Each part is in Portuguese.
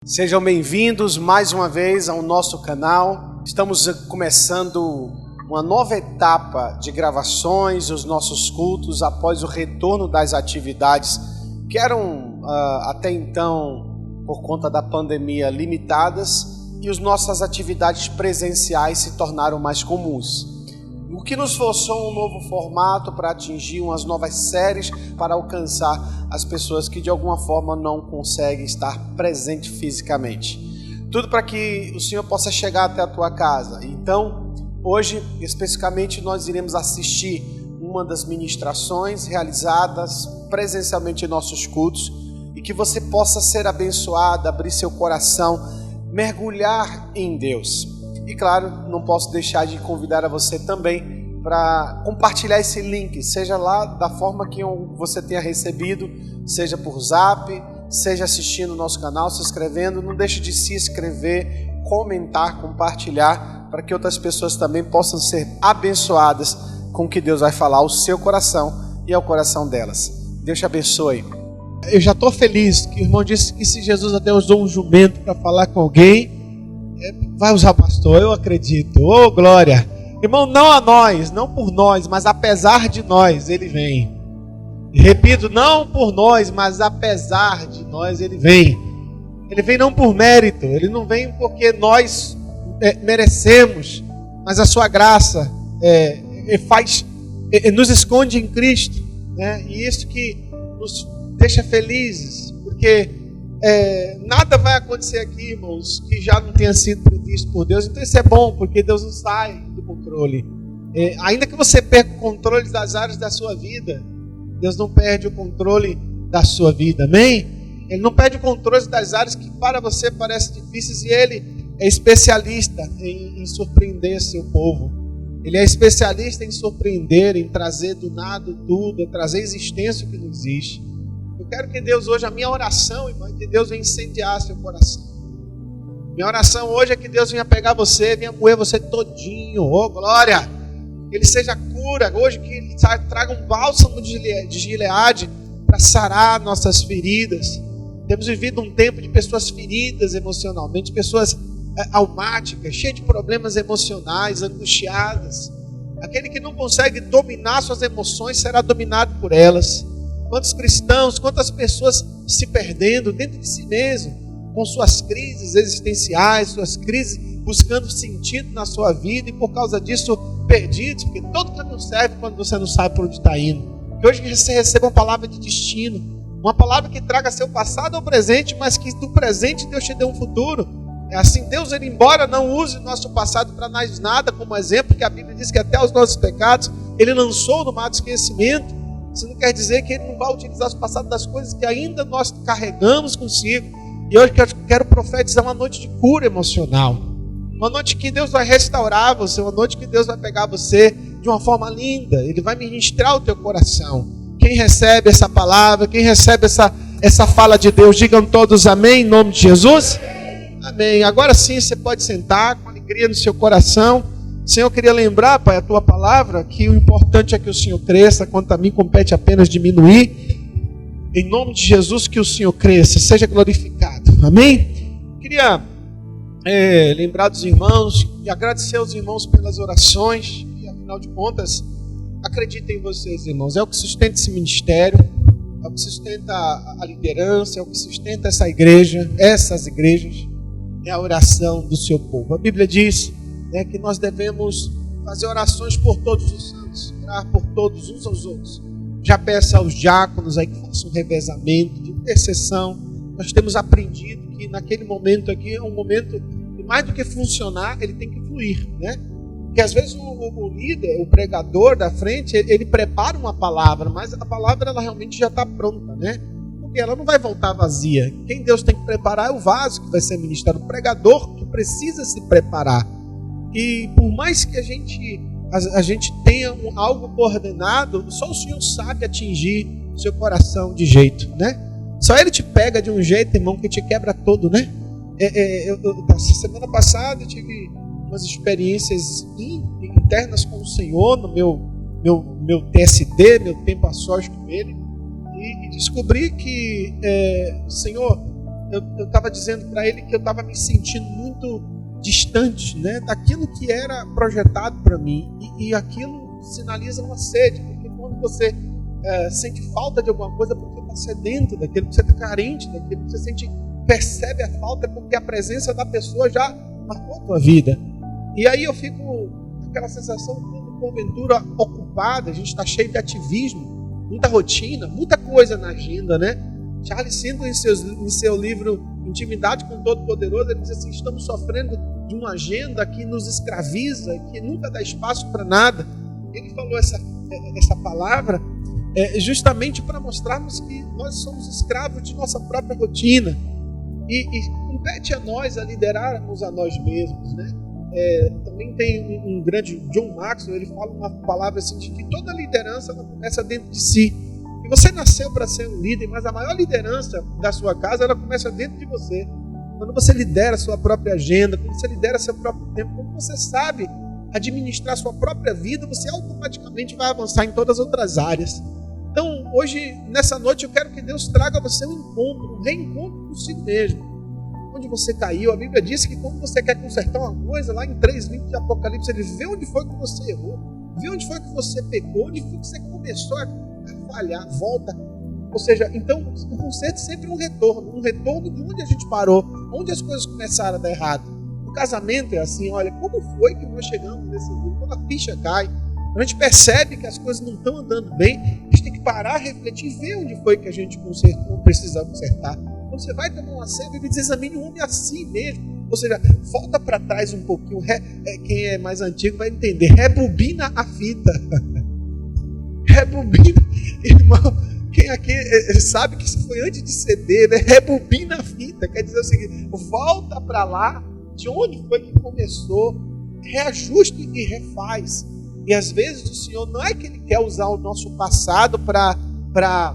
Sejam bem-vindos mais uma vez ao nosso canal. Estamos começando uma nova etapa de gravações, os nossos cultos após o retorno das atividades que eram até então, por conta da pandemia, limitadas, e as nossas atividades presenciais se tornaram mais comuns. O que nos forçou um novo formato para atingir umas novas séries para alcançar as pessoas que de alguma forma não conseguem estar presente fisicamente. Tudo para que o Senhor possa chegar até a tua casa. Então, hoje, especificamente, nós iremos assistir uma das ministrações realizadas presencialmente em nossos cultos e que você possa ser abençoado, abrir seu coração, mergulhar em Deus. E claro, não posso deixar de convidar a você também para compartilhar esse link, seja lá da forma que você tenha recebido, seja por Zap, seja assistindo o nosso canal, se inscrevendo. Não deixe de se inscrever, comentar, compartilhar, para que outras pessoas também possam ser abençoadas com o que Deus vai falar ao seu coração e ao coração delas. Deus te abençoe. Eu já estou feliz que o irmão disse que se Jesus até usou um jumento para falar com alguém, vai usar o pastor, eu acredito. Oh, glória! Irmão, não a nós, não por nós, mas apesar de nós, ele vem. Repito, não por nós, mas apesar de nós, ele vem. Ele vem não por mérito, ele não vem porque nós merecemos, mas a sua graça nos esconde em Cristo, né? E isso que nos deixa felizes, porque nada vai acontecer aqui, irmãos, que já não tenha sido previsto por Deus. Então isso é bom, porque Deus não sai do controle. Ainda que você perca o controle das áreas da sua vida, Deus não perde o controle da sua vida, amém? Ele não perde o controle das áreas que para você parecem difíceis, e Ele é especialista em surpreender seu povo. Ele é especialista em surpreender, em trazer do nada tudo, em trazer existência que não existe. Eu quero que Deus hoje, a minha oração, irmão, é que Deus venha incendiar seu coração. Minha oração hoje é que Deus venha pegar você, venha moer você todinho, oh glória! Que Ele seja cura, hoje que Ele traga um bálsamo de Gileade para sarar nossas feridas. Temos vivido um tempo de pessoas feridas emocionalmente, pessoas almáticas, cheias de problemas emocionais, angustiadas. Aquele que não consegue dominar suas emoções será dominado por elas. Quantos cristãos, quantas pessoas se perdendo dentro de si mesmo, com suas crises existenciais, suas crises buscando sentido na sua vida, e por causa disso perdidos, porque todo caminho serve quando você não sabe por onde está indo. Que hoje você receba uma palavra de destino, uma palavra que traga seu passado ao presente, mas que do presente Deus te dê um futuro. É assim, Deus, ele embora não use o nosso passado para nós nada como exemplo, que a Bíblia diz que até os nossos pecados Ele lançou no mar do esquecimento. Isso não quer dizer que Ele não vai utilizar os passados das coisas que ainda nós carregamos consigo. E hoje eu quero profetizar uma noite de cura emocional. Uma noite que Deus vai restaurar você, uma noite que Deus vai pegar você de uma forma linda. Ele vai ministrar o teu coração. Quem recebe essa palavra, quem recebe essa fala de Deus, digam todos amém, em nome de Jesus. Amém. Agora sim você pode sentar com alegria no seu coração. Senhor, eu queria lembrar, Pai, a Tua palavra, que o importante é que o Senhor cresça, quanto a mim compete apenas diminuir. Em nome de Jesus, que o Senhor cresça, seja glorificado. Amém? Queria lembrar dos irmãos e agradecer aos irmãos pelas orações. E afinal de contas, acreditem em vocês, irmãos. É o que sustenta esse ministério, é o que sustenta a liderança, é o que sustenta essa igreja, essas igrejas. É a oração do seu povo. A Bíblia diz que nós devemos fazer orações por todos os santos, orar por todos uns aos outros. Já peça aos diáconos aí que façam um revezamento de intercessão. Nós temos aprendido que naquele momento aqui é um momento que, mais do que funcionar, ele tem que fluir, né? Porque às vezes o líder, o pregador da frente, ele prepara uma palavra, mas a palavra ela realmente já está pronta, né? Porque ela não vai voltar vazia. Quem Deus tem que preparar é o vaso que vai ser ministrado, o pregador que precisa se preparar. E por mais que a gente tenha algo coordenado, só o Senhor sabe atingir seu coração de jeito, né? Só Ele te pega de um jeito, irmão, que te quebra todo, né? Semana passada eu tive umas experiências internas com o Senhor, no meu TSD, meu tempo a sós com Ele, e descobri que, Senhor, eu estava dizendo para ele que eu estava me sentindo muito distante, né, daquilo que era projetado para mim. E aquilo sinaliza uma sede, porque quando você sente falta de alguma coisa, porque está sedento daquilo, porque você está carente daquilo, você percebe a falta, porque a presença da pessoa já marcou a tua vida. E aí eu fico com aquela sensação, porventura ocupada, a gente está cheio de ativismo, muita rotina, muita coisa na agenda, né? Charles Sindo, em seu livro Intimidade com o Todo-Poderoso, ele diz assim: estamos sofrendo de uma agenda que nos escraviza, que nunca dá espaço para nada. Ele falou essa palavra justamente para mostrarmos que nós somos escravos de nossa própria rotina. E compete a nós a liderarmos a nós mesmos, né? Também tem um grande John Maxwell, ele fala uma palavra assim, de que toda liderança ela começa dentro de si. E você nasceu para ser um líder, mas a maior liderança da sua casa, ela começa dentro de você. Quando você lidera a sua própria agenda, quando você lidera seu próprio tempo, quando você sabe administrar a sua própria vida, você automaticamente vai avançar em todas as outras áreas. Então, hoje, nessa noite, eu quero que Deus traga a você um encontro, um reencontro consigo mesmo. Onde você caiu, a Bíblia diz que quando você quer consertar uma coisa, lá em 3:20 de Apocalipse, ele vê onde foi que você errou, vê onde foi que você pecou, onde foi que você começou a falhar, volta. Ou seja, então, o conserto sempre é um retorno de onde a gente parou, onde as coisas começaram a dar errado. O casamento é assim, olha, como foi que nós chegamos nesse mundo? Quando a ficha cai, a gente percebe que as coisas não estão andando bem, a gente tem que parar, refletir, ver onde foi que a gente consertou, precisa consertar. Quando você vai tomar uma ceia, ele diz: examine o homem assim mesmo. Ou seja, volta para trás um pouquinho. Quem é mais antigo vai entender. Rebobina a fita. Rebobina. Irmão, quem aqui sabe que isso foi antes de CD, né? Rebobina a fita. Quer dizer o seguinte: volta para lá, de onde foi que começou, reajuste e refaz. E às vezes o Senhor não é que Ele quer usar o nosso passado para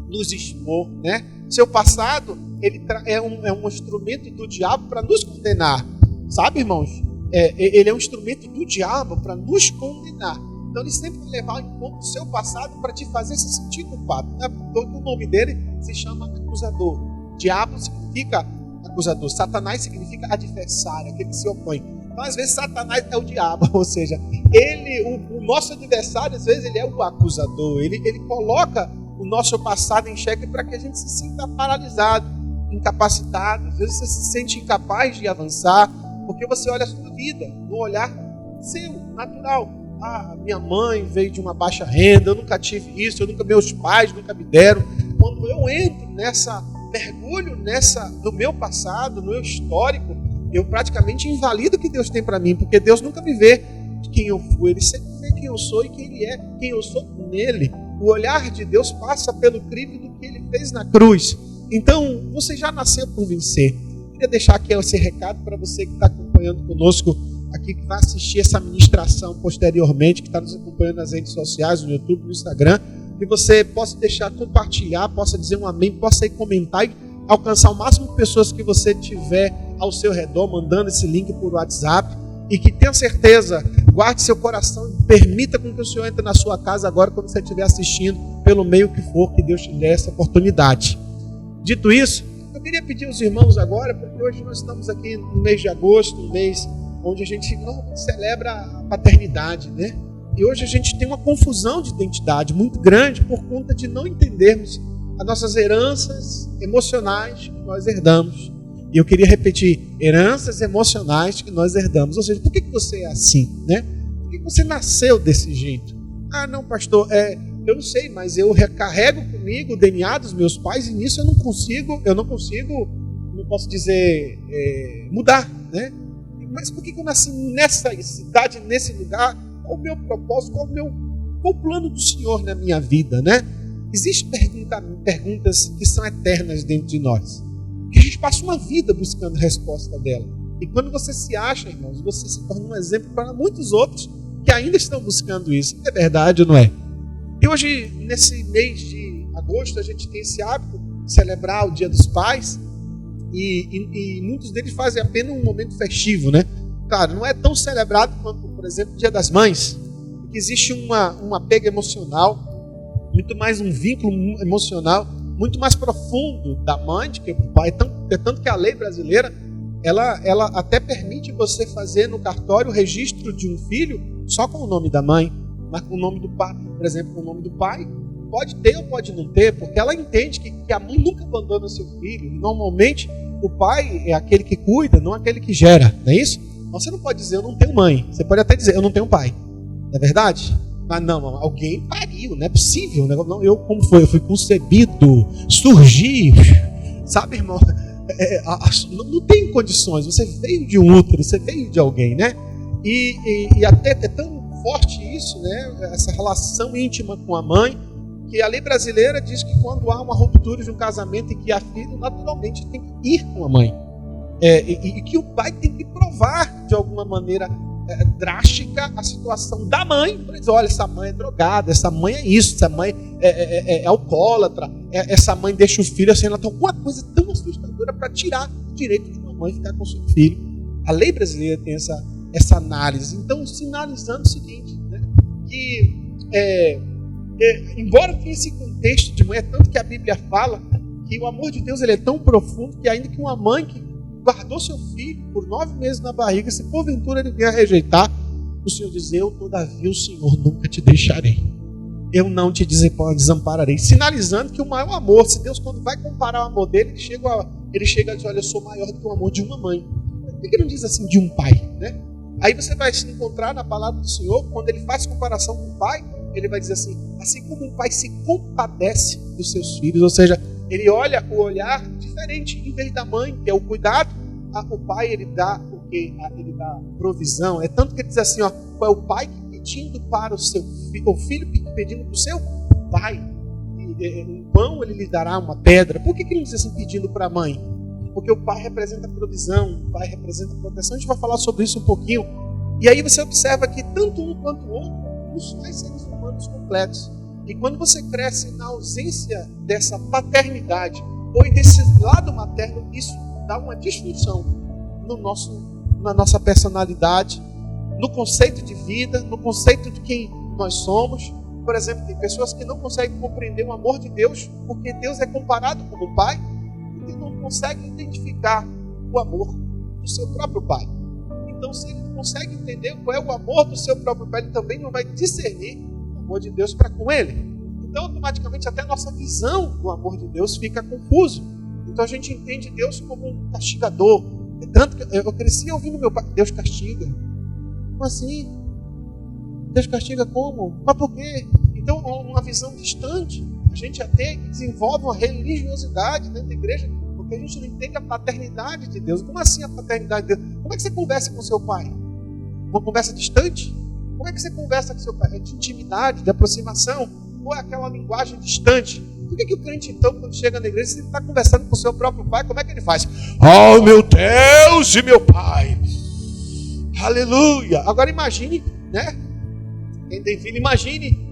nos expor, né? Seu passado, ele é um instrumento do diabo para nos condenar. Sabe, irmãos? Ele é um instrumento do diabo para nos condenar. Então ele sempre vai levar em conta o seu passado para te fazer se sentir culpado. Né? Porque o nome dele se chama acusador. Diabo significa acusador. Satanás significa adversário, aquele que se opõe. Então, às vezes, Satanás é o diabo. Ou seja, o nosso adversário, às vezes, ele é o acusador. Ele coloca o nosso passado em xeque para que a gente se sinta paralisado, incapacitado. Às vezes você se sente incapaz de avançar, porque você olha a sua vida no olhar seu, natural. Minha mãe veio de uma baixa renda, eu nunca tive isso, meus pais nunca me deram. Quando eu entro mergulho no meu passado, no meu histórico, eu praticamente invalido o que Deus tem para mim, porque Deus nunca me vê de quem eu fui, Ele sempre vê quem eu sou e quem Ele é, quem eu sou nele. O olhar de Deus passa pelo crivo do que Ele fez na cruz. Então, você já nasceu por vencer. Eu queria deixar aqui esse recado para você que está acompanhando conosco aqui, que vai assistir essa ministração posteriormente, que está nos acompanhando nas redes sociais, no YouTube, no Instagram, que você possa deixar compartilhar, possa dizer um amém, possa ir comentar e alcançar o máximo de pessoas que você tiver ao seu redor, mandando esse link por WhatsApp. E que tenha certeza, guarde seu coração e permita com que o Senhor entre na sua casa agora, quando você estiver assistindo, pelo meio que for, que Deus te dê essa oportunidade. Dito isso, eu queria pedir aos irmãos agora, porque hoje nós estamos aqui no mês de agosto, um mês onde a gente normalmente celebra a paternidade, né? E hoje a gente tem uma confusão de identidade muito grande por conta de não entendermos as nossas heranças emocionais que nós herdamos. E eu queria repetir: heranças emocionais que nós herdamos. Ou seja, por que você é assim, né? Por que você nasceu desse jeito? Não, pastor, eu não sei, mas eu recarrego comigo o DNA dos meus pais e nisso eu não consigo, como eu posso dizer, mudar, né? Mas por que eu nasci nessa cidade, nesse lugar? Qual o meu propósito? Qual o plano do Senhor na minha vida, né? Existem perguntas que são eternas dentro de nós, que a gente passa uma vida buscando resposta dela. E quando você se acha, irmãos, você se torna um exemplo para muitos outros que ainda estão buscando isso. É verdade ou não é? E hoje, nesse mês de agosto, a gente tem esse hábito de celebrar o Dia dos Pais. E muitos deles fazem apenas um momento festivo, né? Claro, não é tão celebrado quanto, por exemplo, o Dia das Mães. Porque existe uma apego emocional, muito mais um vínculo emocional muito mais profundo da mãe do que do pai. Então, É tanto que a lei brasileira, ela até permite você fazer no cartório o registro de um filho só com o nome da mãe, mas com o nome do pai. Por exemplo, com o nome do pai, pode ter ou pode não ter, porque ela entende que a mãe nunca abandona o seu filho. Normalmente, o pai é aquele que cuida, não aquele que gera, não é isso? Então, você não pode dizer, eu não tenho mãe. Você pode até dizer, eu não tenho pai. Não é verdade? Mas não, alguém pariu, não é possível. Não, eu, como foi? Eu fui concebido, surgi, sabe, irmão? Não tem condições. Você veio de um útero, você veio de alguém, né? E até é tão forte isso, né? Essa relação íntima com a mãe, que a lei brasileira diz que quando há uma ruptura de um casamento e que há filho, naturalmente tem que ir com a mãe. E que o pai tem que provar de alguma maneira drástica a situação da mãe. Para dizer, olha, essa mãe é drogada, essa mãe é isso, essa mãe é alcoólatra, essa mãe deixa o filho assim, ela tem alguma coisa tão assustadora para tirar o direito de uma mãe ficar com seu filho. A lei brasileira tem essa análise. Então, sinalizando o seguinte, né, que embora tenha esse contexto de mãe, é tanto que a Bíblia fala que o amor de Deus ele é tão profundo que ainda que uma mãe que guardou seu filho por 9 meses na barriga, se porventura ele vier a rejeitar, o Senhor diz, eu todavia o Senhor nunca te deixarei, eu não te desampararei, sinalizando que o maior amor, se Deus quando vai comparar o amor dele, ele chega a dizer, olha, eu sou maior do que o amor de uma mãe. Por que ele não diz assim de um pai, né? Aí você vai se encontrar na palavra do Senhor, quando ele faz comparação com o pai, ele vai dizer assim como um pai se compadece dos seus filhos, ou seja, ele olha o olhar diferente, em vez da mãe, que é o cuidado, o pai ele dá o quê? Ele dá provisão. É tanto que ele diz assim, ó, é o pai pedindo para o seu filho, o filho pedindo para o seu pai. Um pão ele lhe dará uma pedra. Por que ele não diz assim pedindo para a mãe? Porque o pai representa provisão, o pai representa proteção. A gente vai falar sobre isso um pouquinho. E aí você observa que tanto um quanto o outro nos faz seres humanos completos. E quando você cresce na ausência dessa paternidade ou desse lado materno, isso dá uma disfunção na nossa personalidade, no conceito de vida, no conceito de quem nós somos. Por exemplo, tem pessoas que não conseguem compreender o amor de Deus porque Deus é comparado como pai e não conseguem identificar o amor do seu próprio pai. Então, se ele não consegue entender qual é o amor do seu próprio pai, ele também não vai discernir o amor de Deus para com ele. Então, automaticamente, até a nossa visão do amor de Deus fica confuso. Então, a gente entende Deus como um castigador. Tanto que eu cresci ouvindo meu pai, Deus castiga. Como assim? Deus castiga como? Mas por quê? Então, uma visão distante. A gente até desenvolve uma religiosidade dentro da igreja, porque a gente não entende a paternidade de Deus. Como assim a paternidade de Deus? Como é que você conversa com seu pai? Uma conversa distante? Como é que você conversa com seu pai? É de intimidade, de aproximação? Ou é aquela linguagem distante? Por que o crente, então, quando chega na igreja, se ele está conversando com o seu próprio pai, como é que ele faz? Oh, meu Deus e meu pai! Aleluia! Agora imagine, né? Quem tem filho, imagine.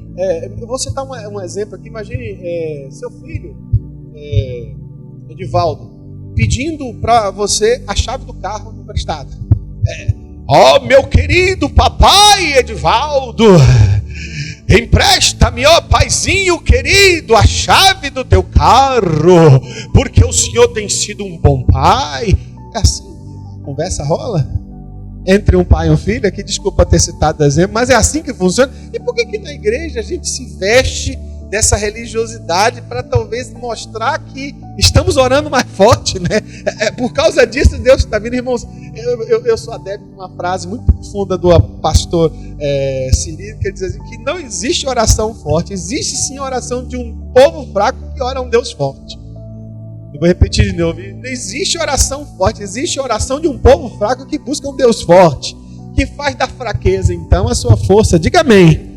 Eu vou citar um exemplo aqui. Imagine seu filho, Edivaldo, pedindo para você a chave do carro emprestada. Oh, meu querido papai Edivaldo, empresta-me, ó paizinho querido, a chave do teu carro, porque o senhor tem sido um bom pai. É assim, a conversa rola entre um pai e um filho. Aqui, desculpa ter citado exemplo, mas é assim que funciona. E por que na igreja a gente se veste dessa religiosidade para talvez mostrar que estamos orando mais forte, né? Por causa disso Deus está vindo, irmãos. Eu sou adepto de uma frase muito profunda do pastor Cirilo, que ele diz assim, que não existe oração forte, existe sim a oração de um povo fraco que ora a um Deus forte. Eu vou repetir de novo. Não existe oração forte, existe a oração de um povo fraco que busca um Deus forte, que faz da fraqueza então a sua força. Diga amém.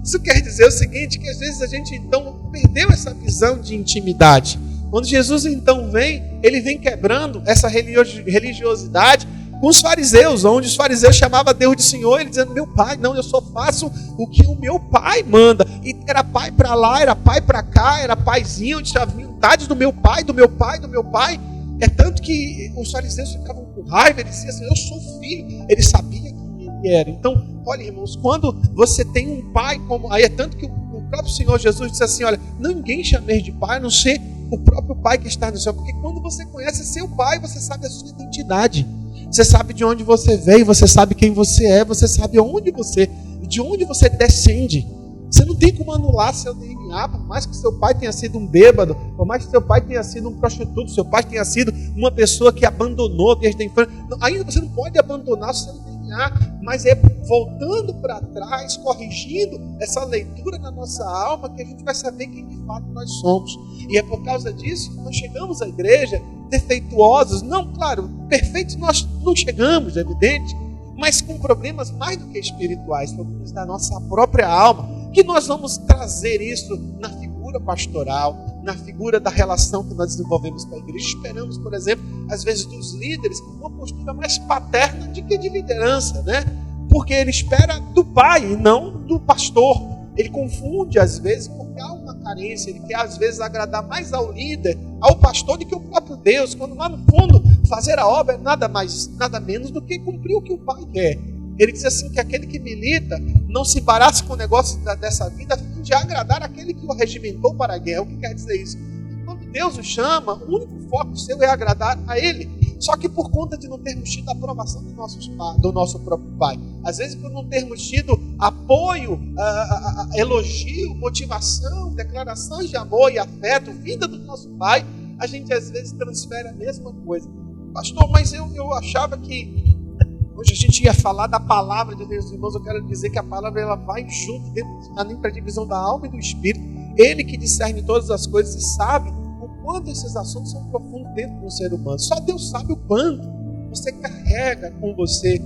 Isso quer dizer o seguinte, que às vezes a gente então perdeu essa visão de intimidade. Quando Jesus então vem, ele vem quebrando essa religiosidade com os fariseus, onde os fariseus chamavam Deus de Senhor, ele dizendo, meu pai, não, eu só faço o que o meu pai manda. E era pai para lá, era pai para cá, era paizinho, onde tinha vontade do meu pai, do meu pai, do meu pai. É tanto que os fariseus ficavam com raiva, eles diziam assim, eu sou filho. Ele sabia quem ele era. Então, olha, irmãos, quando você tem um pai como... Aí é tanto que o próprio Senhor Jesus disse assim, olha, ninguém chameis de pai, a não ser o próprio Pai que está no céu. Porque quando você conhece seu Pai, você sabe a sua identidade. Você sabe de onde você veio, você sabe quem você é, você sabe de onde você descende. Você não tem como anular seu DNA, por mais que seu pai tenha sido um bêbado, por mais que seu pai tenha sido um prostituto, seu pai tenha sido uma pessoa que abandonou desde a infância. Ainda você não pode abandonar o seu DNA, mas é voltando para trás, corrigindo essa leitura na nossa alma, que a gente vai saber quem de fato nós somos. E é por causa disso que nós chegamos à igreja defeituosos. Não, claro, perfeitos nós não chegamos, é evidente, mas com problemas mais do que espirituais, problemas da nossa própria alma, que nós vamos trazer isso na figura pastoral, na figura da relação que nós desenvolvemos com a igreja. Esperamos, por exemplo, às vezes dos líderes, uma postura mais paterna do que de liderança, né? Porque ele espera do pai e não do pastor. Ele confunde às vezes porque há uma carência, ele quer às vezes agradar mais ao líder, ao pastor, do que o próprio Deus, quando lá no fundo fazer a obra é nada mais, nada menos do que cumprir o que o pai quer. Ele diz assim, que aquele que milita não se embarace com o negócio dessa vida a fim de agradar aquele que o regimentou para a guerra. O que quer dizer isso? Quando Deus o chama, o único foco seu é agradar a Ele. Só que por conta de não termos tido a aprovação do nosso próprio Pai, às vezes por não termos tido apoio, elogio, motivação, declarações de amor e afeto vinda do nosso Pai, a gente às vezes transfere a mesma coisa. Pastor, mas eu achava que hoje a gente ia falar da palavra de Deus, irmãos. Eu quero dizer que a palavra ela vai junto, dentro da divisão da alma e do espírito. Ele que discerne todas as coisas e sabe o quanto esses assuntos são profundos dentro do ser humano. Só Deus sabe o quanto você carrega com você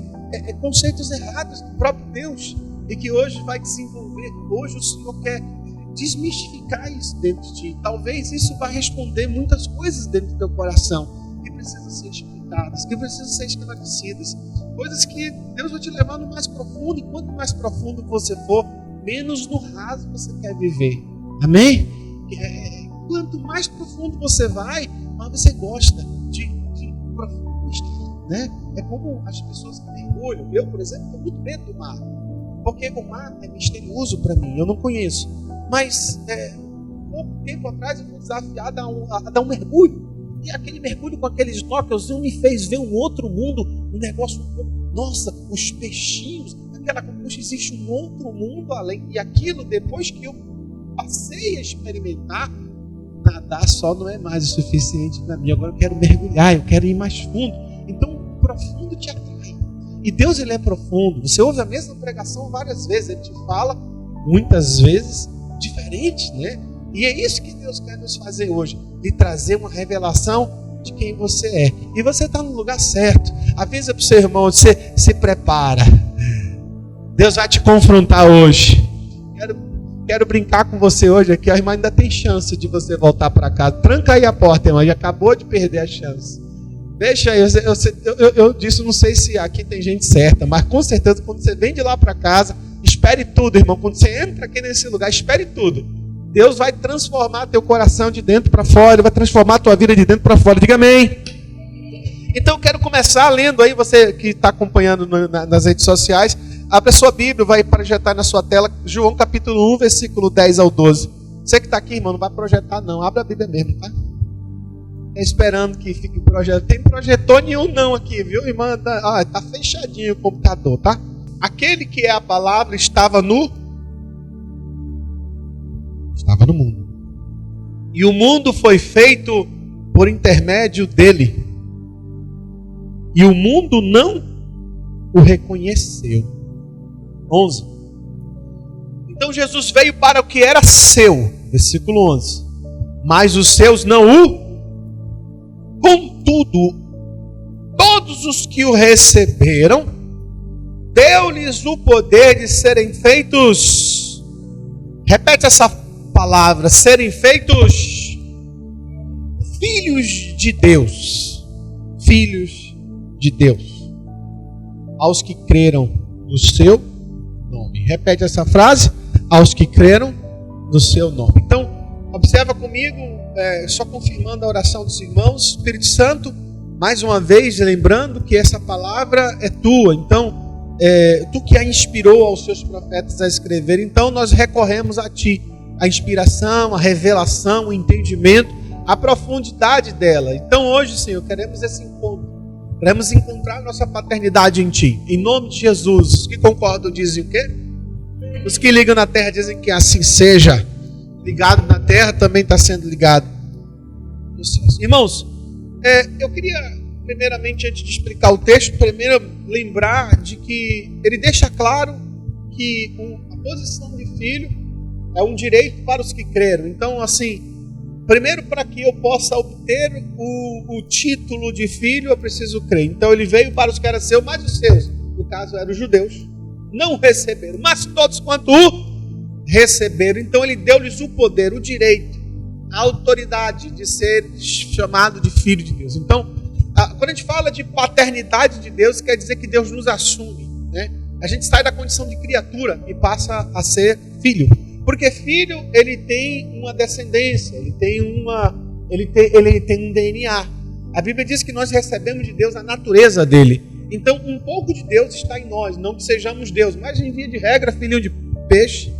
conceitos errados do próprio Deus, e que hoje vai desenvolver. Hoje o Senhor quer desmistificar isso dentro de ti. Talvez isso vai responder muitas coisas dentro do teu coração que precisam ser explicadas, que precisam ser esclarecidas. Coisas que Deus vai te levar no mais profundo, e quanto mais profundo você for, menos no raso você quer viver. Amém? Quanto mais profundo você vai, mais você gosta de profundo estar, né? É como as pessoas que mergulham. Eu, por exemplo, tenho muito medo do mar, porque o mar é misterioso para mim, eu não conheço. Mas pouco tempo atrás eu fui desafiado a dar um mergulho. E aquele mergulho com aqueles snorkels me fez ver um outro mundo, um negócio, nossa, os peixinhos, aquela coisa, existe um outro mundo além. E aquilo, depois que eu passei a experimentar, nadar só não é mais o suficiente para mim. Agora eu quero mergulhar, eu quero ir mais fundo. Então o profundo te atrai. E Deus, ele é profundo. Você ouve a mesma pregação várias vezes, ele te fala muitas vezes diferente, né? E é isso que Deus quer nos fazer hoje, de trazer uma revelação de quem você é. E você está no lugar certo. Avisa para o seu irmão, você se prepara. Deus vai te confrontar hoje. Quero brincar com você hoje aqui. A irmã ainda tem chance de você voltar para casa. Tranca aí a porta, irmã, já acabou de perder a chance. Deixa aí, eu disse, não sei se aqui tem gente certa, mas com certeza quando você vem de lá para casa, espere tudo, irmão. Quando você entra aqui nesse lugar, espere tudo. Deus vai transformar teu coração de dentro para fora, Ele vai transformar a tua vida de dentro para fora. Diga amém. Então eu quero começar lendo aí, você que está acompanhando nas redes sociais, abre a sua Bíblia, vai projetar na sua tela, João capítulo 1, versículo 10 ao 12. Você que está aqui, irmão, não vai projetar não, abre a Bíblia mesmo, tá? Esperando que fique projetado. Tem projetor nenhum não aqui, viu, irmã? Tá fechadinho o computador, tá? Aquele que é a palavra estava no mundo. E o mundo foi feito por intermédio dele. E o mundo não o reconheceu. 11. Então Jesus veio para o que era seu. Versículo 11. Mas os seus não o... Contudo, todos os que o receberam, deu-lhes o poder de serem feitos... Repete essa palavra, serem feitos filhos de Deus. Filhos de Deus. Aos que creram no seu nome. Repete essa frase. Aos que creram no seu nome. Então, observa comigo, só confirmando a oração dos irmãos. Espírito Santo, mais uma vez, lembrando que essa palavra é tua. Então, tu que a inspirou aos seus profetas a escrever. Então, nós recorremos a ti. A inspiração, a revelação, o entendimento, a profundidade dela. Então hoje, Senhor, queremos esse encontro. Queremos encontrar a nossa paternidade em Ti. Em nome de Jesus. Os que concordam dizem o quê? Os que ligam na terra dizem que assim seja. Ligado na terra também está sendo ligado nos céus. Irmãos, eu queria, primeiramente, antes de explicar o texto, primeiro lembrar de que ele deixa claro que a posição de filho é um direito para os que creram. Então, assim, primeiro, para que eu possa obter o título de filho, eu preciso crer. Então, ele veio para os que eram seus, mas os seus, no caso, eram os judeus, não receberam. Mas todos quanto o receberam. Então, ele deu-lhes o poder, o direito, a autoridade de ser chamado de filho de Deus. Então, quando a gente fala de paternidade de Deus, quer dizer que Deus nos assume, né? A gente sai da condição de criatura e passa a ser filho. Porque filho, ele tem uma descendência, ele tem um DNA. A Bíblia diz que nós recebemos de Deus a natureza dele. Então, um pouco de Deus está em nós, não que sejamos Deus, mas em via de regra, filhinho de peixe.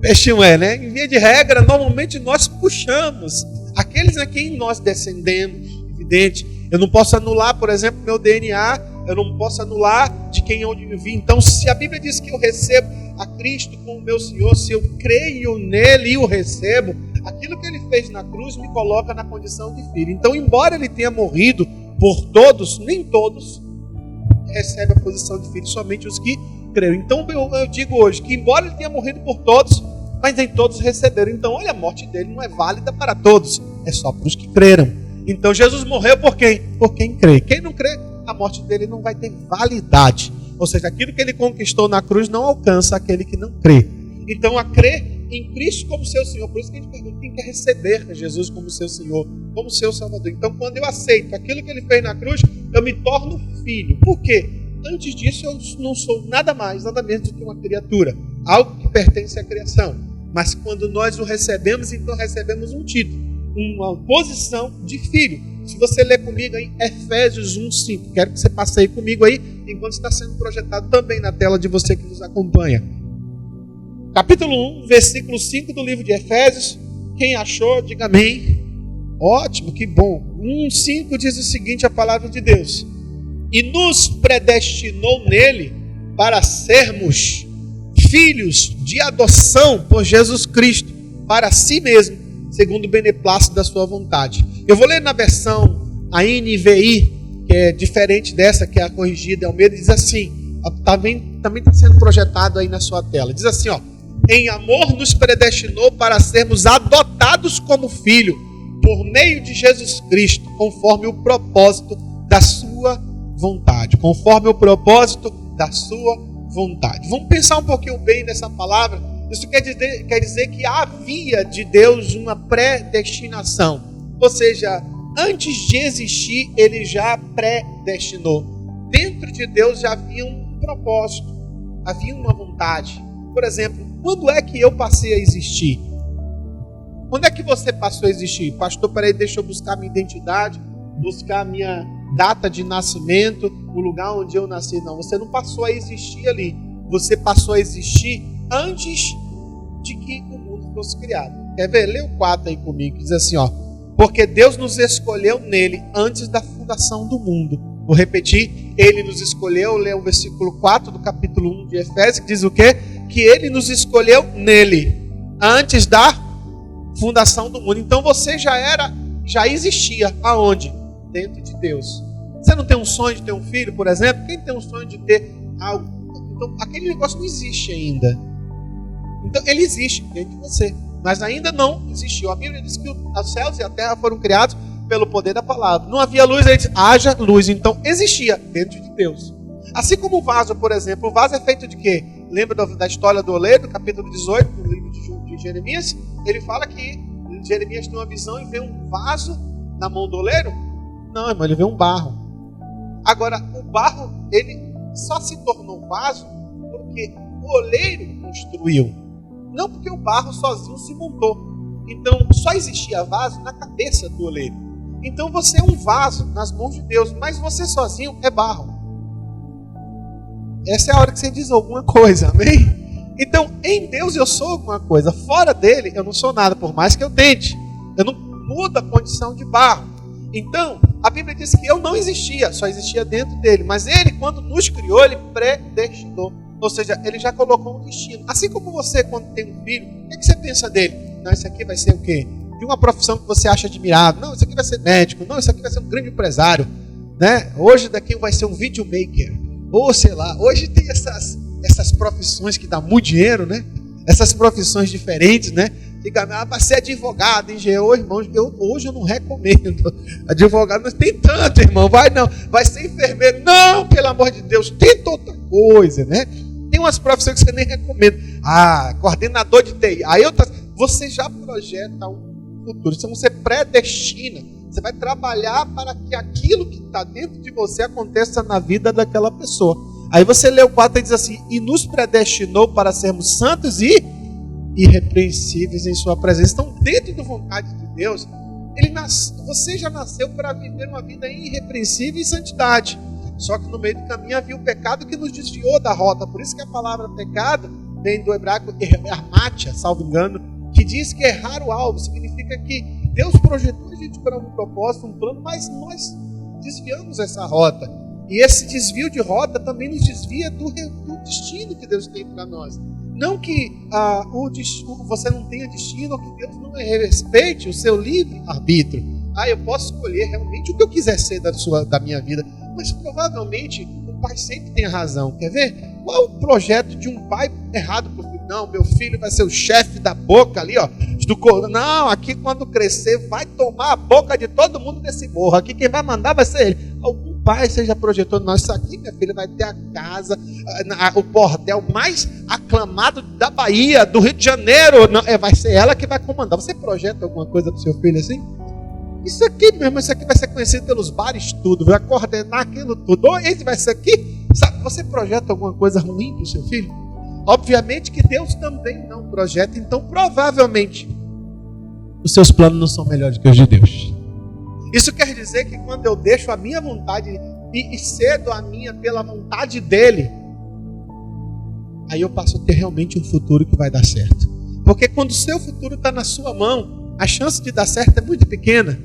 Peixe não é, né? Em via de regra, normalmente nós puxamos aqueles a quem nós descendemos, evidente. Eu não posso anular, por exemplo, meu DNA, eu não posso anular de quem eu vim. Então, se a Bíblia diz que eu recebo a Cristo como meu Senhor, se eu creio nele e o recebo, aquilo que ele fez na cruz me coloca na condição de filho. Então, embora ele tenha morrido por todos, nem todos recebem a posição de filho, somente os que creram. Então, eu digo hoje que embora ele tenha morrido por todos, mas nem todos receberam. Então, olha, a morte dele não é válida para todos, é só para os que creram. Então, Jesus morreu por quem? Por quem crê. Quem não crê, a morte dele não vai ter validade. Ou seja, aquilo que ele conquistou na cruz não alcança aquele que não crê. Então, a crer em Cristo como seu Senhor. Por isso que a gente pergunta, quem quer receber Jesus como seu Senhor, como seu Salvador? Então, quando eu aceito aquilo que ele fez na cruz, eu me torno filho. Por quê? Antes disso, eu não sou nada mais, nada menos do que uma criatura. Algo que pertence à criação. Mas quando nós o recebemos, então recebemos um título, uma posição de filho. Se você ler comigo em Efésios 1:5, quero que você passe aí comigo aí, enquanto está sendo projetado também na tela de você que nos acompanha. Capítulo 1, versículo 5 do livro de Efésios. Quem achou, diga amém. Ótimo, que bom. 1:5 diz o seguinte, a palavra de Deus: e nos predestinou nele para sermos filhos de adoção por Jesus Cristo, para si mesmo, segundo o beneplácito da sua vontade. Eu vou ler na versão a NVI, que é diferente dessa, que é a corrigida em Almeida, diz assim, também está sendo projetado aí na sua tela, diz assim, ó: em amor nos predestinou para sermos adotados como filho, por meio de Jesus Cristo, conforme o propósito da sua vontade. Conforme o propósito da sua vontade. Vamos pensar um pouquinho bem nessa palavra. Isso quer dizer que havia de Deus uma predestinação. Ou seja, antes de existir, ele já predestinou. Dentro de Deus já havia um propósito, havia uma vontade. Por exemplo, quando é que eu passei a existir? Quando é que você passou a existir? Pastor, peraí, deixa eu buscar minha identidade, buscar minha data de nascimento, o lugar onde eu nasci. Não, você não passou a existir ali. Você passou a existir antes de que o mundo fosse criado. Quer ver? Lê o 4 aí comigo, diz assim, ó: porque Deus nos escolheu nele antes da fundação do mundo. Vou repetir, ele nos escolheu. Lê o versículo 4 do capítulo 1 de Efésios, que diz o quê? Que ele nos escolheu nele antes da fundação do mundo. Então você já existia aonde? Dentro de Deus. Você não tem um sonho de ter um filho, por exemplo? Quem tem um sonho de ter algo? Então aquele negócio não existe ainda. Então ele existe dentro de você, mas ainda não existiu. A Bíblia diz que os céus e a terra foram criados pelo poder da palavra. Não havia luz, ele diz, haja luz. Então existia dentro de Deus. Assim como o vaso, por exemplo. O vaso é feito de quê? Lembra da história do oleiro, capítulo 18 do livro de Jeremias? Ele fala que Jeremias tem uma visão e vê um vaso na mão do oleiro. Não, irmão, ele vê um barro. Agora, o barro, ele só se tornou vaso porque o oleiro construiu. Não porque o barro sozinho se montou. Então, só existia vaso na cabeça do oleiro. Então, você é um vaso nas mãos de Deus, mas você sozinho é barro. Essa é a hora que você diz alguma coisa, amém? Então, em Deus eu sou alguma coisa. Fora dele, eu não sou nada, por mais que eu tente. Eu muda a condição de barro. Então, a Bíblia diz que eu não existia, só existia dentro dele. Mas ele, quando nos criou, ele predestinou. Ou seja, ele já colocou um destino. Assim como você, quando tem um filho, o que você pensa dele? Não, esse aqui vai ser o quê? De uma profissão que você acha admirável. Não, esse aqui vai ser médico. Não, esse aqui vai ser um grande empresário. Né? Hoje daqui vai ser um videomaker. Ou sei lá, hoje tem essas profissões que dão muito dinheiro, né? Essas profissões diferentes, né? Vai ser advogado, engenheiro, irmão. Hoje eu não recomendo. Advogado não tem tanto, irmão. Vai ser enfermeiro. Não, pelo amor de Deus, tenta outra coisa, né? Tem umas profissões que você nem recomenda. Coordenador de TI. Você já projeta um futuro. Então você predestina. Você vai trabalhar para que aquilo que está dentro de você aconteça na vida daquela pessoa. Aí você lê o 4 e diz assim: e nos predestinou para sermos santos e irrepreensíveis em sua presença. Então, dentro da vontade de Deus, você já nasceu para viver uma vida irrepreensível em santidade. Só que no meio do caminho havia o pecado que nos desviou da rota. Por isso que a palavra pecado vem do hebraico armatia, salvo engano, que diz que errar o alvo. Significa que Deus projetou a gente para um propósito, um plano, mas nós desviamos essa rota. E esse desvio de rota também nos desvia do destino que Deus tem para nós. Não que você não tenha destino, ou que Deus não respeite o seu livre-arbítrio. Eu posso escolher realmente o que eu quiser ser da minha vida, mas provavelmente o pai sempre tem a razão. Quer ver? Qual é o projeto de um pai errado para o filho? Não, meu filho vai ser o chefe da boca ali, ó. Não, aqui quando crescer vai tomar a boca de todo mundo desse morro. Aqui quem vai mandar vai ser ele. Algum pai seja projetou, não, isso aqui, minha filha, vai ter a casa, o bordel mais aclamado da Bahia, do Rio de Janeiro. Não, vai ser ela que vai comandar. Você projeta alguma coisa para o seu filho assim? Isso aqui mesmo, isso aqui vai ser conhecido pelos bares tudo, vai coordenar aquilo tudo. Ou esse vai ser aqui. Sabe, você projeta alguma coisa ruim para o seu filho? Obviamente que Deus também não projeta, então provavelmente os seus planos não são melhores que os de Deus. Isso quer dizer que quando eu deixo a minha vontade e cedo a minha pela vontade dele, aí eu passo a ter realmente um futuro que vai dar certo. Porque quando o seu futuro está na sua mão, a chance de dar certo é muito pequena.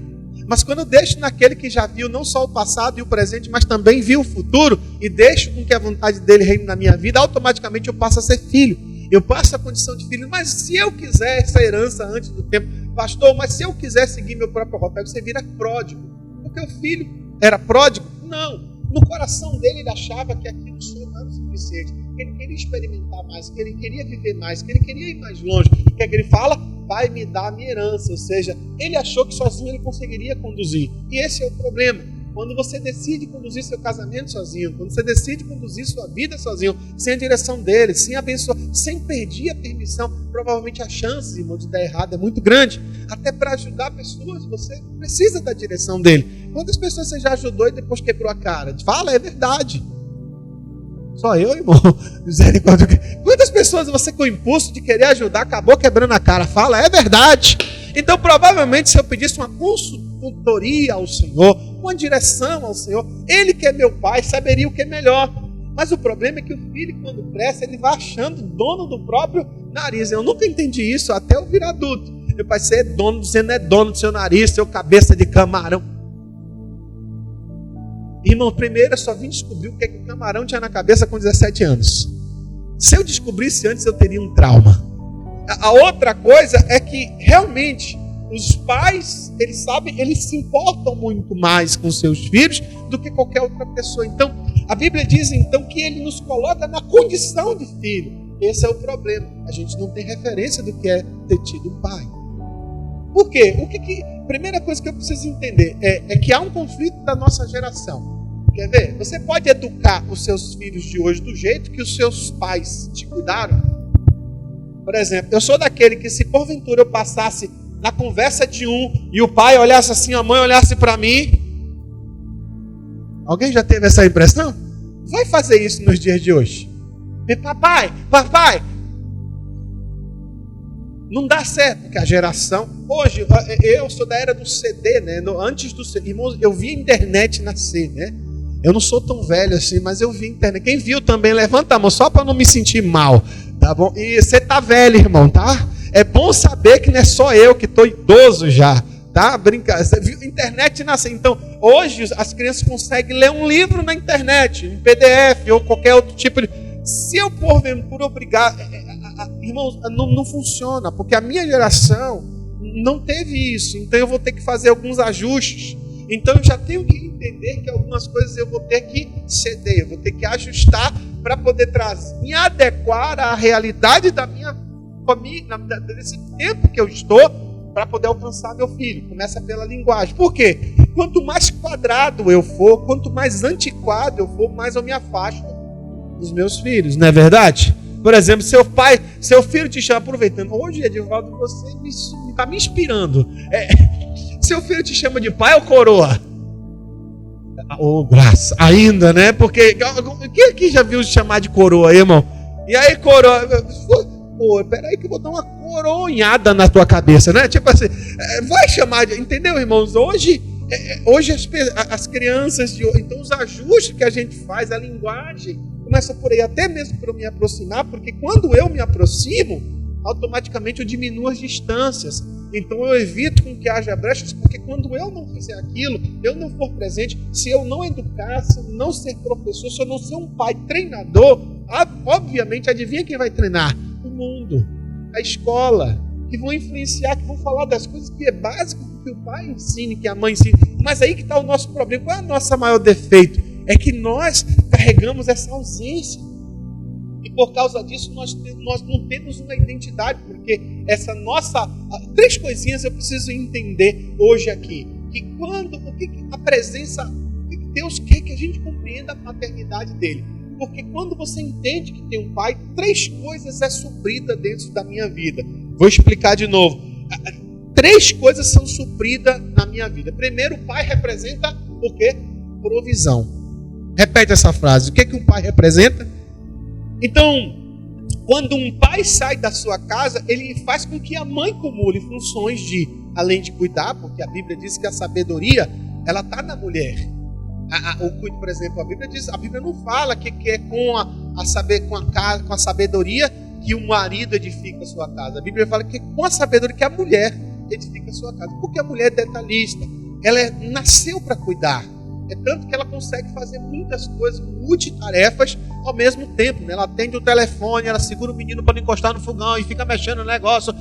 Mas quando eu deixo naquele que já viu não só o passado e o presente, mas também viu o futuro, e deixo com que a vontade dele reine na minha vida, automaticamente eu passo a ser filho. Eu passo a condição de filho. Mas se eu quiser essa herança antes do tempo, pastor, mas se eu quiser seguir meu próprio roteiro, você vira pródigo. Porque o filho era pródigo? Não. No coração dele ele achava que aquilo só não era o suficiente. Que ele queria experimentar mais, que ele queria viver mais, que ele queria ir mais longe. O que é que ele fala? Vai me dar a minha herança. Ou seja, ele achou que sozinho ele conseguiria conduzir. E esse é o problema. Quando você decide conduzir seu casamento sozinho, quando você decide conduzir sua vida sozinho, sem a direção dele, sem abençoar, sem pedir a permissão, provavelmente a chance, irmão, de dar errado é muito grande. Até para ajudar pessoas, você precisa da direção dele. Quantas pessoas você já ajudou e depois quebrou a cara? Fala, é verdade. Só eu, irmão? Misericórdia. Quantas pessoas você, com o impulso de querer ajudar, acabou quebrando a cara? Fala, é verdade. Então, provavelmente, se eu pedisse uma consultoria ao Senhor, uma direção ao Senhor, Ele que é meu pai, saberia o que é melhor. Mas o problema é que o filho, quando cresce, ele vai achando dono do próprio nariz. Eu nunca entendi isso até eu virar adulto. Meu pai, você não é dono do seu nariz, seu cabeça de camarão. Irmão, primeiro eu só vim descobrir o que o camarão tinha na cabeça com 17 anos. Se eu descobrisse antes, eu teria um trauma. A outra coisa é que realmente os pais, eles sabem, eles se importam muito mais com seus filhos do que qualquer outra pessoa. Então, a Bíblia diz então que ele nos coloca na condição de filho. Esse é o problema. A gente não tem referência do que é ter tido um pai. Por quê? Primeira coisa que eu preciso entender é que há um conflito da nossa geração. Quer ver? Você pode educar os seus filhos de hoje do jeito que os seus pais te cuidaram? Por exemplo, eu sou daquele que se porventura eu passasse na conversa de um e o pai olhasse assim, a mãe olhasse para mim. Alguém já teve essa impressão? Vai fazer isso nos dias de hoje. Papai, não dá certo, porque a geração... Hoje, eu sou da era do CD, né? Antes do CD, irmãos, eu vi a internet nascer, né? Eu não sou tão velho assim, mas eu vi a internet. Quem viu também, levanta a mão, só para não me sentir mal, tá bom? E você tá velho, irmão, tá? É bom saber que não é só eu que estou idoso já, tá? Brincar. Você viu? Internet nasceu. Então, hoje as crianças conseguem ler um livro na internet, em PDF ou qualquer outro tipo de... Se eu por obrigar... Irmãos, não funciona, porque a minha geração não teve isso. Então eu vou ter que fazer alguns ajustes. Então eu já tenho que entender que algumas coisas eu vou ter que ceder, eu vou ter que ajustar para poder me adequar à realidade da minha família, desse tempo que eu estou, para poder alcançar meu filho. Começa pela linguagem. Por quê? Quanto mais quadrado eu for, quanto mais antiquado eu for, mais eu me afasto dos meus filhos, não é verdade? Por exemplo, seu filho te chama, aproveitando, hoje, Edivaldo, você está me inspirando. Seu filho te chama de pai ou coroa? Oh, graça, ainda, né? Porque quem aqui já viu chamar de coroa aí, irmão? E aí, coroa? Pô, peraí que eu vou dar uma coronhada na tua cabeça, né? Tipo assim, vai chamar de... Entendeu, irmãos? Hoje as crianças, então os ajustes que a gente faz, a linguagem, começa por aí, até mesmo para eu me aproximar, porque quando eu me aproximo, automaticamente eu diminuo as distâncias. Então eu evito com que haja brechas, porque quando eu não fizer aquilo, eu não for presente, se eu não educar, se eu não ser professor, se eu não ser um pai treinador, obviamente, adivinha quem vai treinar? O mundo, a escola, que vão influenciar, que vão falar das coisas que é básico que o pai ensine, que a mãe ensine. Mas aí que está o nosso problema. Qual é o nosso maior defeito? É que nós carregamos essa ausência. E por causa disso nós não temos uma identidade, porque essa nossa... 3 coisinhas eu preciso entender hoje aqui. Que a presença... O que Deus quer que a gente compreenda a paternidade dele. Porque quando você entende que tem um pai, 3 coisas é suprida dentro da minha vida. Vou explicar de novo. 3 coisas são supridas na minha vida. Primeiro, o pai representa o quê? Provisão. Repete essa frase. O que um pai representa? Então, quando um pai sai da sua casa, ele faz com que a mãe acumule funções de, além de cuidar, porque a Bíblia diz que a sabedoria, ela está na mulher. Por exemplo, a Bíblia não fala que é com a sabedoria que o marido edifica a sua casa. A Bíblia fala que é com a sabedoria que a mulher edifica a sua casa. Porque a mulher é detalhista. Ela nasceu para cuidar. É tanto que ela consegue fazer muitas coisas, multitarefas ao mesmo tempo. Né? Ela atende o telefone, ela segura o menino para não encostar no fogão e fica mexendo no negócio.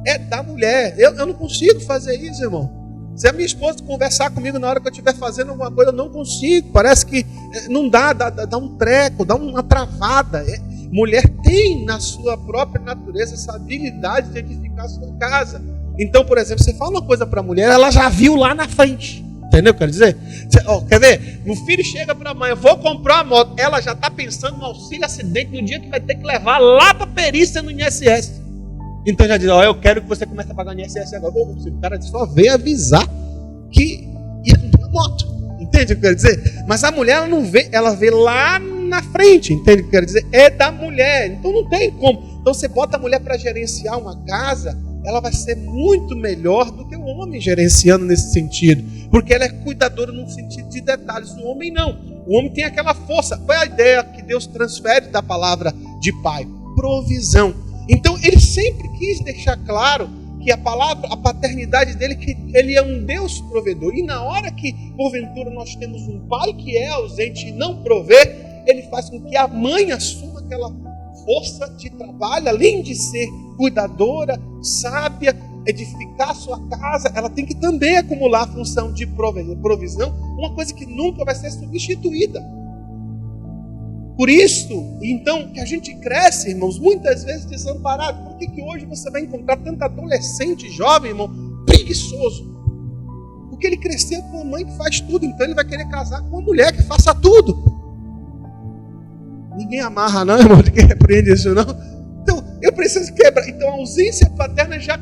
É da mulher. Eu não consigo fazer isso, irmão. Se a minha esposa conversar comigo na hora que eu estiver fazendo alguma coisa, eu não consigo. Parece que não dá um treco, dá uma travada. Mulher tem na sua própria natureza essa habilidade de edificar a sua casa. Então, por exemplo, você fala uma coisa para a mulher, ela já viu lá na frente. Entendeu o que eu quero dizer? Quer ver? O filho chega para a mãe, eu vou comprar uma moto. Ela já está pensando no auxílio acidente no dia que vai ter que levar lá para a perícia no INSS. Então já diz, eu quero que você comece a pagar no INSS agora. O cara só veio avisar que ia comprar moto. Entende o que eu quero dizer? Mas a mulher, ela não vê, ela vê lá na frente. Entende o que eu quero dizer? É da mulher. Então não tem como. Então você bota a mulher para gerenciar uma casa, ela vai ser muito melhor do que o homem gerenciando nesse sentido. Porque ela é cuidadora no sentido de detalhes. O homem não. O homem tem aquela força. Qual é a ideia que Deus transfere da palavra de pai? Provisão. Então ele sempre quis deixar claro que a paternidade dele, que ele é um Deus provedor. E na hora que, porventura, nós temos um pai que é ausente e não provê, ele faz com que a mãe assuma aquela força de trabalho, além de ser cuidadora, sábia, edificar a sua casa, ela tem que também acumular a função de provisão, uma coisa que nunca vai ser substituída. Por isso, então, que a gente cresce, irmãos, muitas vezes desamparado. Por que hoje você vai encontrar tanto adolescente jovem, irmão, preguiçoso? Porque ele cresceu com uma mãe que faz tudo, então ele vai querer casar com uma mulher que faça tudo. Ninguém amarra não, irmão, ninguém repreende isso não. Então, eu preciso quebrar. Então, a ausência paterna já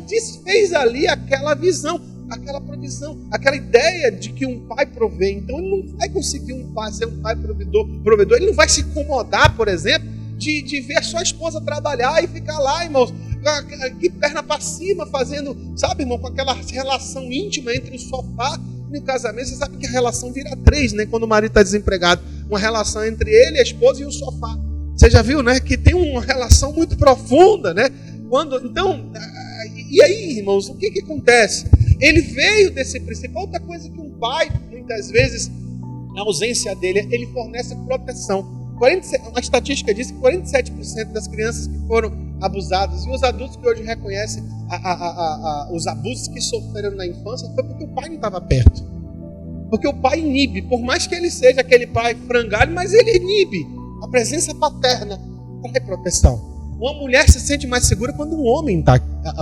desfez ali aquela visão, aquela provisão, aquela ideia de que um pai provê. Então ele não vai conseguir ser um pai provedor. Ele não vai se incomodar, por exemplo, de ver a sua esposa trabalhar e ficar lá, irmãos, de perna para cima, fazendo, sabe, irmão, com aquela relação íntima entre o sofá e o casamento. Você sabe que a relação vira 3, né? Quando o marido está desempregado. Uma relação entre ele, a esposa e o sofá. Você já viu, né? Que tem uma relação muito profunda, né? E aí, irmãos, o que acontece? ele veio desse princípio. Outra coisa que um pai, muitas vezes, na ausência dele, ele fornece proteção. A estatística diz que 47% das crianças que foram abusadas e os adultos que hoje reconhecem os abusos que sofreram na infância foi porque o pai não estava perto. Porque o pai inibe, por mais que ele seja aquele pai frangalho, mas ele inibe. A presença paterna traz proteção. Uma mulher se sente mais segura quando um homem está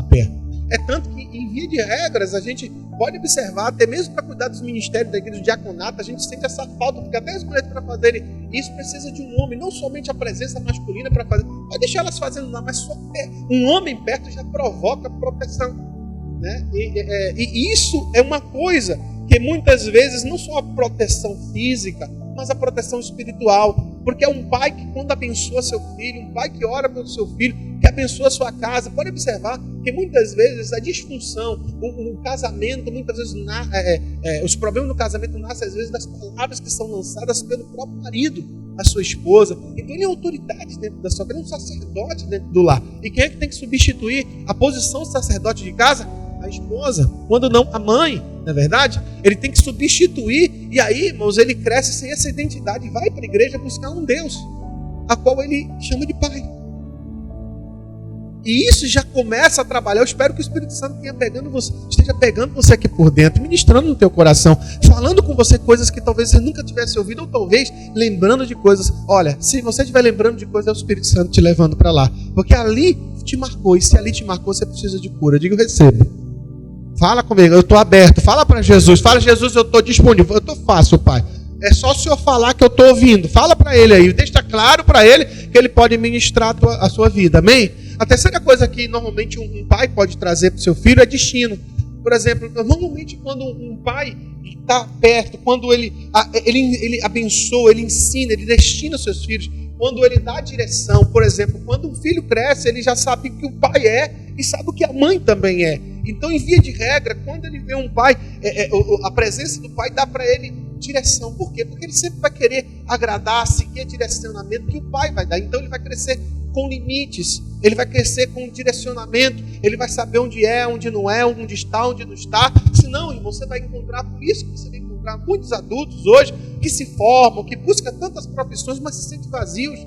perto. É tanto que, em via de regras, a gente pode observar, até mesmo para cuidar dos ministérios da igreja, do diaconato, a gente sente essa falta, porque até as mulheres para fazerem isso precisa de um homem, não somente a presença masculina para fazer. Pode deixar elas fazendo lá, mas só ter um homem perto já provoca proteção. Né? E isso é uma coisa que muitas vezes não só a proteção física, mas a proteção espiritual. Porque é um pai que, quando abençoa seu filho, um pai que ora pelo seu filho, que abençoa a sua casa, pode observar que muitas vezes a disfunção, o casamento, muitas vezes os problemas do casamento nascem às vezes das palavras que são lançadas pelo próprio marido, a sua esposa. Então ele é autoridade dentro da sua casa, ele é um sacerdote dentro do lar. E quem é que tem que substituir a posição de sacerdote de casa? A esposa, quando não a mãe, não é verdade? Ele tem que substituir, e aí, irmãos, ele cresce sem essa identidade e vai para a igreja buscar um Deus, a qual ele chama de pai. E isso já começa a trabalhar. Eu espero que o Espírito Santo esteja pegando você aqui por dentro, ministrando no teu coração, falando com você coisas que talvez você nunca tivesse ouvido, ou talvez lembrando de coisas. Olha, se você estiver lembrando de coisas, é o Espírito Santo te levando para lá, porque ali te marcou, e se ali te marcou, você precisa de cura. Diga, eu recebo. Fala comigo, eu estou aberto. Fala para Jesus. Fala, Jesus, eu estou disponível. Eu estou fácil, Pai. É só o Senhor falar que eu estou ouvindo. Fala para Ele aí. Deixa claro para Ele que Ele pode ministrar a sua vida. Amém? A terceira coisa que normalmente um pai pode trazer para o seu filho é destino. Por exemplo, normalmente quando um pai está perto, quando ele abençoa, ele ensina, ele destina os seus filhos, quando ele dá direção, por exemplo, quando um filho cresce, ele já sabe o que o pai é e sabe o que a mãe também é. Então, em via de regra, quando ele vê um pai, a presença do pai dá para ele direção. Por quê? Porque ele sempre vai querer agradar, seguir direcionamento que o pai vai dar. Então, ele vai crescer com limites, ele vai crescer com direcionamento, ele vai saber onde é, onde não é, onde está, onde não está. Senão, irmão, você vai encontrar, por isso que você vai encontrar muitos adultos hoje que se formam, que buscam tantas profissões, mas se sentem vazios.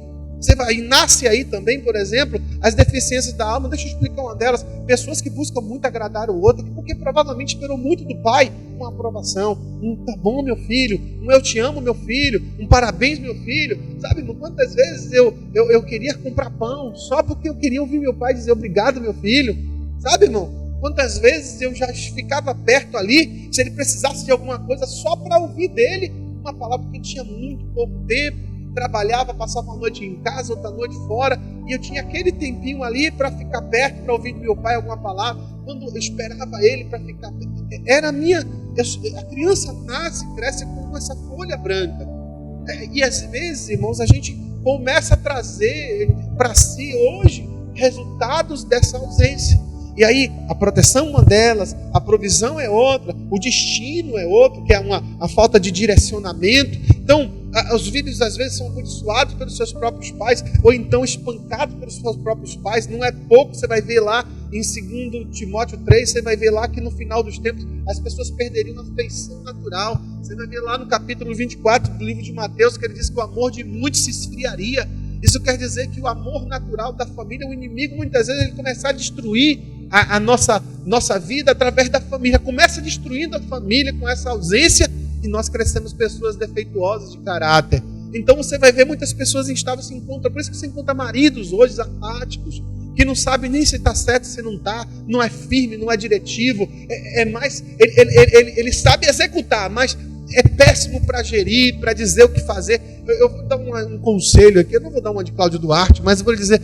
E nasce aí também, por exemplo, as deficiências da alma. Deixa eu explicar uma delas. Pessoas que buscam muito agradar o outro, porque provavelmente esperou muito do pai uma aprovação. Tá bom, meu filho. Eu te amo, meu filho. Parabéns, meu filho. Sabe, quantas vezes eu queria comprar pão só porque eu queria ouvir meu pai dizer obrigado, meu filho. Sabe, irmão? Quantas vezes eu já ficava perto ali, se ele precisasse de alguma coisa, só para ouvir dele uma palavra, porque tinha muito pouco tempo. Trabalhava, passava uma noite em casa, outra noite fora, e eu tinha aquele tempinho ali para ficar perto, para ouvir do meu pai alguma palavra. Quando eu esperava ele para ficar perto, a criança nasce, cresce com essa folha branca. E às vezes, irmãos, a gente começa a trazer para si hoje resultados dessa ausência. E aí, a proteção é uma delas, a provisão é outra, o destino é outro, que é a falta de direcionamento. Então, os filhos às vezes são amaldiçoados pelos seus próprios pais, ou então espancados pelos seus próprios pais. Não é pouco, você vai ver lá em 2 Timóteo 3, você vai ver lá que no final dos tempos as pessoas perderiam a afeição natural. Você vai ver lá no capítulo 24 do livro de Mateus, que ele diz que o amor de muitos se esfriaria. Isso quer dizer que o amor natural da família, o inimigo, muitas vezes ele começa a destruir a nossa vida através da família. Começa destruindo a família com essa ausência, e nós crescemos pessoas defeituosas de caráter. Então você vai ver muitas pessoas instáveis se encontram. Por isso que você encontra maridos hoje apáticos, que não sabem nem se está certo, se não está, não é firme, não é diretivo, ele sabe executar, mas é péssimo para gerir, para dizer o que fazer. Eu vou dar um conselho aqui, eu não vou dar uma de Cláudio Duarte, mas eu vou lhe dizer,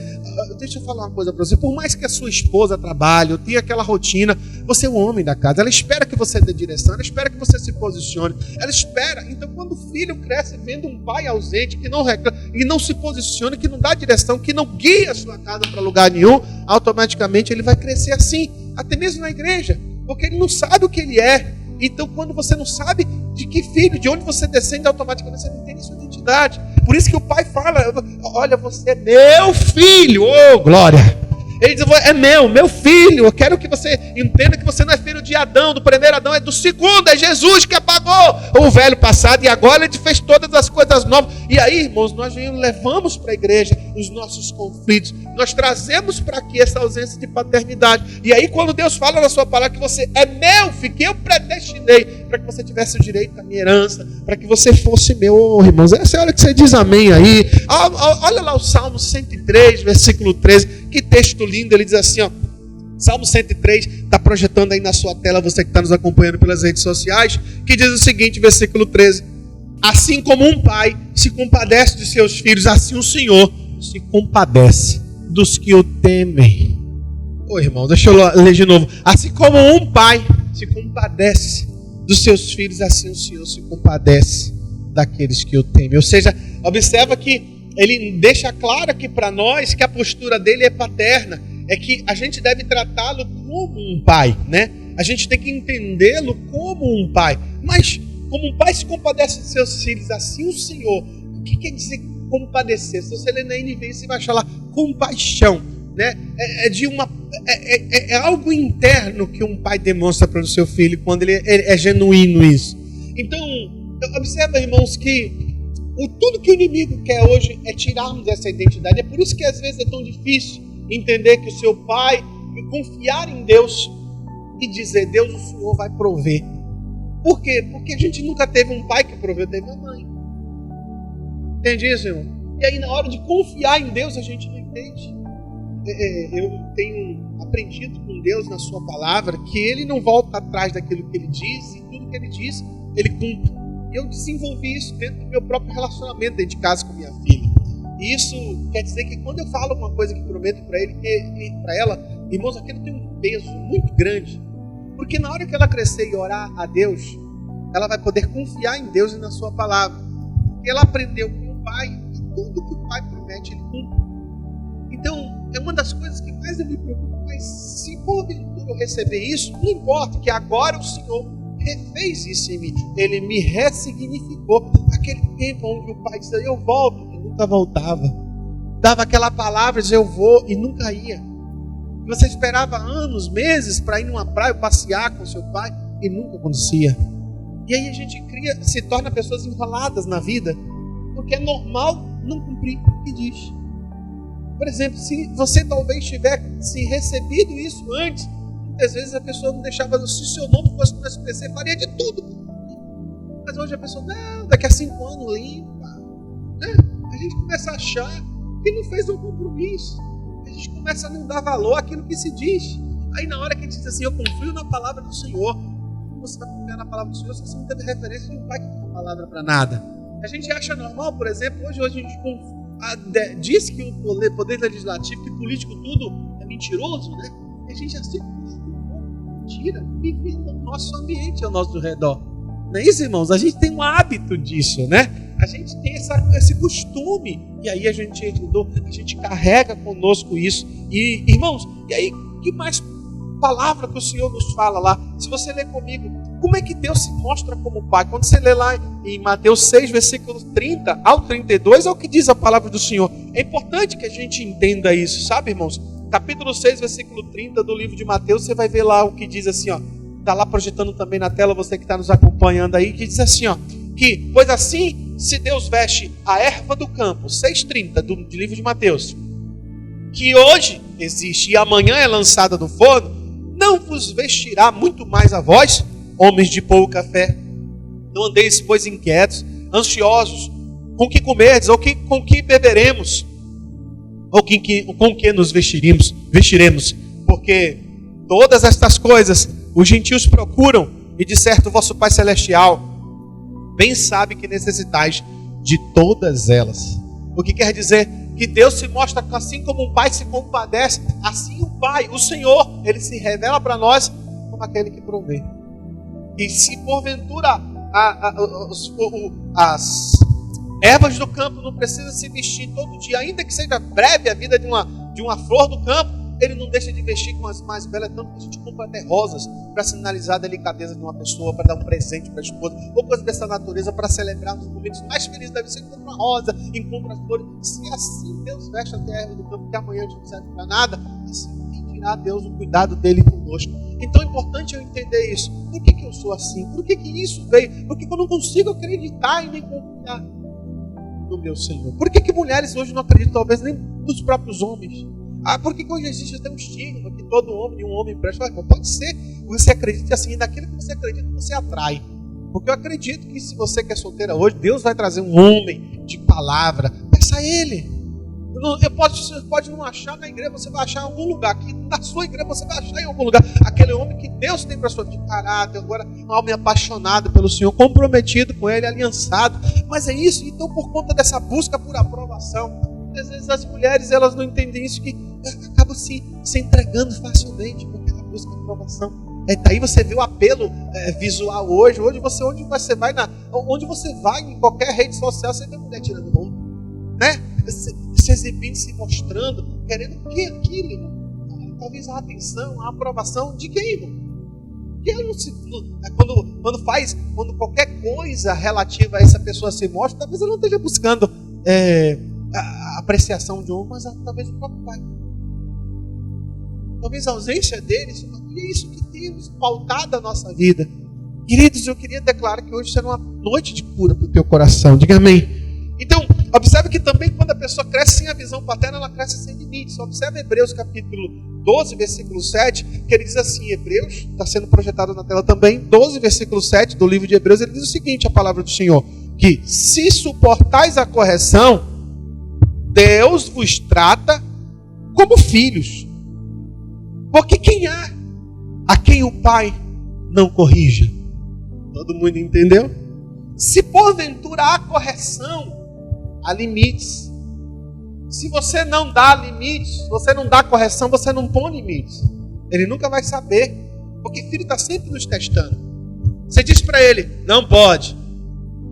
deixa eu falar uma coisa para você. Por mais que a sua esposa trabalhe, ou tenha aquela rotina, você é o homem da casa, ela espera que você dê direção, ela espera que você se posicione, ela espera. Então quando o filho cresce vendo um pai ausente, que não reclama, que não se posiciona, que não dá direção, que não guia a sua casa para lugar nenhum, automaticamente ele vai crescer assim, até mesmo na igreja, porque ele não sabe o que ele é. Então quando você não sabe de que filho, de onde você descende, automaticamente você não tem sua identidade. Por isso que o pai fala, olha, você é meu filho, oh glória, Ele diz, é meu filho. Eu quero que você entenda que você não é filho de Adão, do primeiro Adão, é do segundo. É Jesus que apagou o velho passado e agora ele fez todas as coisas novas. E aí, irmãos, nós levamos para a igreja os nossos conflitos. Nós trazemos para aqui essa ausência de paternidade. E aí, quando Deus fala na sua palavra que você é meu filho, que eu predestinei para que você tivesse o direito à minha herança, para que você fosse meu, irmãos. Essa é a hora que você diz amém aí. Olha lá o Salmo 103, versículo 13. Que texto lindo. Ele diz assim, ó. Salmo 103, está projetando aí na sua tela, você que está nos acompanhando pelas redes sociais, que diz o seguinte, versículo 13. Assim como um pai se compadece de seus filhos, assim o Senhor se compadece dos que o temem. Ô irmão, deixa eu ler de novo. Assim como um pai se compadece dos seus filhos, assim o Senhor se compadece daqueles que o temem. Ou seja, observa que ele deixa claro aqui para nós que a postura dele é paterna, é que a gente deve tratá-lo como um pai, né? A gente tem que entendê-lo como um pai. Mas como um pai se compadece de seus filhos, assim o Senhor. O que quer dizer compadecer? Se você ler na NVI, você vai achar lá compaixão, né? É algo interno que um pai demonstra para o seu filho quando ele é genuíno isso. Então, observa, irmãos, que tudo que o inimigo quer hoje é tirarmos essa identidade. É por isso que às vezes é tão difícil entender que o seu pai, e confiar em Deus e dizer, Deus, o Senhor vai prover. Por quê? Porque a gente nunca teve um pai que proveu, teve uma mãe. Entende isso, irmão? E aí na hora de confiar em Deus a gente não entende. Eu tenho aprendido com Deus na sua palavra que Ele não volta atrás daquilo que Ele diz, e tudo que Ele diz, Ele cumpre. Eu desenvolvi isso dentro do meu próprio relacionamento dentro de casa com minha filha. E isso quer dizer que quando eu falo uma coisa que prometo para ele, para ela, irmãos, aquilo tem um peso muito grande. Porque na hora que ela crescer e orar a Deus, ela vai poder confiar em Deus e na sua palavra. Porque ela aprendeu com o pai, e tudo que o pai promete, ele cumpre. Então, é uma das coisas que mais eu me preocupo. Mas se porventura eu receber isso, não importa, que agora o Senhor refez isso em mim. Ele me ressignificou. Aquele tempo onde o pai dizia, eu volto, e nunca voltava. Dava aquela palavra, dizia, eu vou, e nunca ia. E você esperava anos, meses, para ir numa praia, passear com seu pai, e nunca acontecia. E aí a gente se torna pessoas enroladas na vida, porque é normal não cumprir o que diz. Por exemplo, se você talvez tivesse recebido isso antes, muitas vezes a pessoa não deixava, se o seu nome fosse no SPC, faria de tudo. Mas hoje a pessoa, não, daqui a 5 anos limpa. A gente começa a achar que não fez um compromisso. A gente começa a não dar valor àquilo que se diz. Aí na hora que a gente diz assim, eu confio na palavra do Senhor. Como você vai confiar na palavra do Senhor se você não teve referência de um pai que não tem palavra para nada? A gente acha normal, por exemplo, hoje a gente diz que o poder legislativo, que político tudo é mentiroso, né? E a gente assim, mentira, vive no nosso ambiente, ao nosso redor. Não é isso, irmãos? A gente tem um hábito disso, né? A gente tem esse costume. E aí a gente herdou, a gente carrega conosco isso. E, irmãos, e aí, que mais palavra que o Senhor nos fala lá? Se você ler comigo, como é que Deus se mostra como Pai? Quando você lê lá em Mateus 6, versículos 30 ao 32, é o que diz a palavra do Senhor. É importante que a gente entenda isso, sabe, irmãos? Capítulo 6, versículo 30 do livro de Mateus, você vai ver lá o que diz assim, ó. Está lá projetando também na tela, você que está nos acompanhando aí, que diz assim, ó. Que, pois assim, se Deus veste a erva do campo, 6,30 do livro de Mateus, que hoje existe e amanhã é lançada no forno, não vos vestirá muito mais a vós, homens de pouca fé. Não andeis, pois, inquietos, ansiosos, com que comerdes, ou com que beberemos, ou com que nos vestiremos, porque todas estas coisas os gentios procuram, e de certo vosso Pai Celestial bem sabe que necessitais de todas elas. O que quer dizer? Que Deus se mostra assim como um pai se compadece, assim o Pai, o Senhor, Ele se revela para nós como aquele que provê. E se porventura as ervas do campo não precisam se vestir todo dia, ainda que seja breve a vida de uma flor do campo, Ele não deixa de vestir com as mais belas, tanto que a gente compra até rosas para sinalizar a delicadeza de uma pessoa, para dar um presente para a esposa, ou coisa dessa natureza para celebrar os momentos mais felizes da vida. Você encontra uma rosa, encontra as flores. Se assim Deus veste até a erva do campo, que amanhã a gente não serve para nada, assim quem dirá a Deus o cuidado dele conosco. Então é importante eu entender isso. Por que eu sou assim? Por que isso veio? Por que eu não consigo acreditar e nem confiar no meu Senhor? Por que mulheres hoje não acreditam, talvez nem nos próprios homens? Por que hoje existe até um estigma que todo homem e um homem presta? Pode ser que você acredite assim, daquilo que você acredita você atrai. Porque eu acredito que se você que é solteira hoje, Deus vai trazer um homem de palavra. Peça a Ele. Você pode não achar na igreja, você vai achar em algum lugar. Aqui na sua igreja você vai achar em algum lugar. Aquele homem que Deus tem para sua vida, de caráter, agora um homem apaixonado pelo Senhor, comprometido com Ele, aliançado. Mas é isso, então por conta dessa busca por aprovação, às vezes as mulheres elas não entendem isso, que acabam se entregando facilmente porque ela busca aprovação. Daí você vê o apelo visual hoje. Onde você vai em qualquer rede social, você vê mulher tirando roupa, né? Se exibindo, se mostrando, querendo o que é aquilo, irmão? Talvez a atenção, a aprovação de quem, irmão? Quando qualquer coisa relativa a essa pessoa se mostra, talvez ela não esteja buscando a apreciação de um, mas talvez o próprio pai. Talvez a ausência deles, é isso que temos pautado a nossa vida. Queridos, eu queria declarar que hoje será uma noite de cura para o teu coração. Diga amém. Então, observe que também quando a pessoa cresce sem a visão paterna, ela cresce sem limites. Observe Hebreus capítulo 12, versículo 7, que ele diz assim, Hebreus, está sendo projetado na tela também, 12, versículo 7 do livro de Hebreus, ele diz o seguinte, a palavra do Senhor, que se suportais a correção, Deus vos trata como filhos. Porque quem há a quem o Pai não corrija? Todo mundo entendeu? Se porventura há correção, há limites. Se você não dá limites, você não dá correção, você não põe limites. Ele nunca vai saber. Porque filho está sempre nos testando. Você diz para ele, não pode.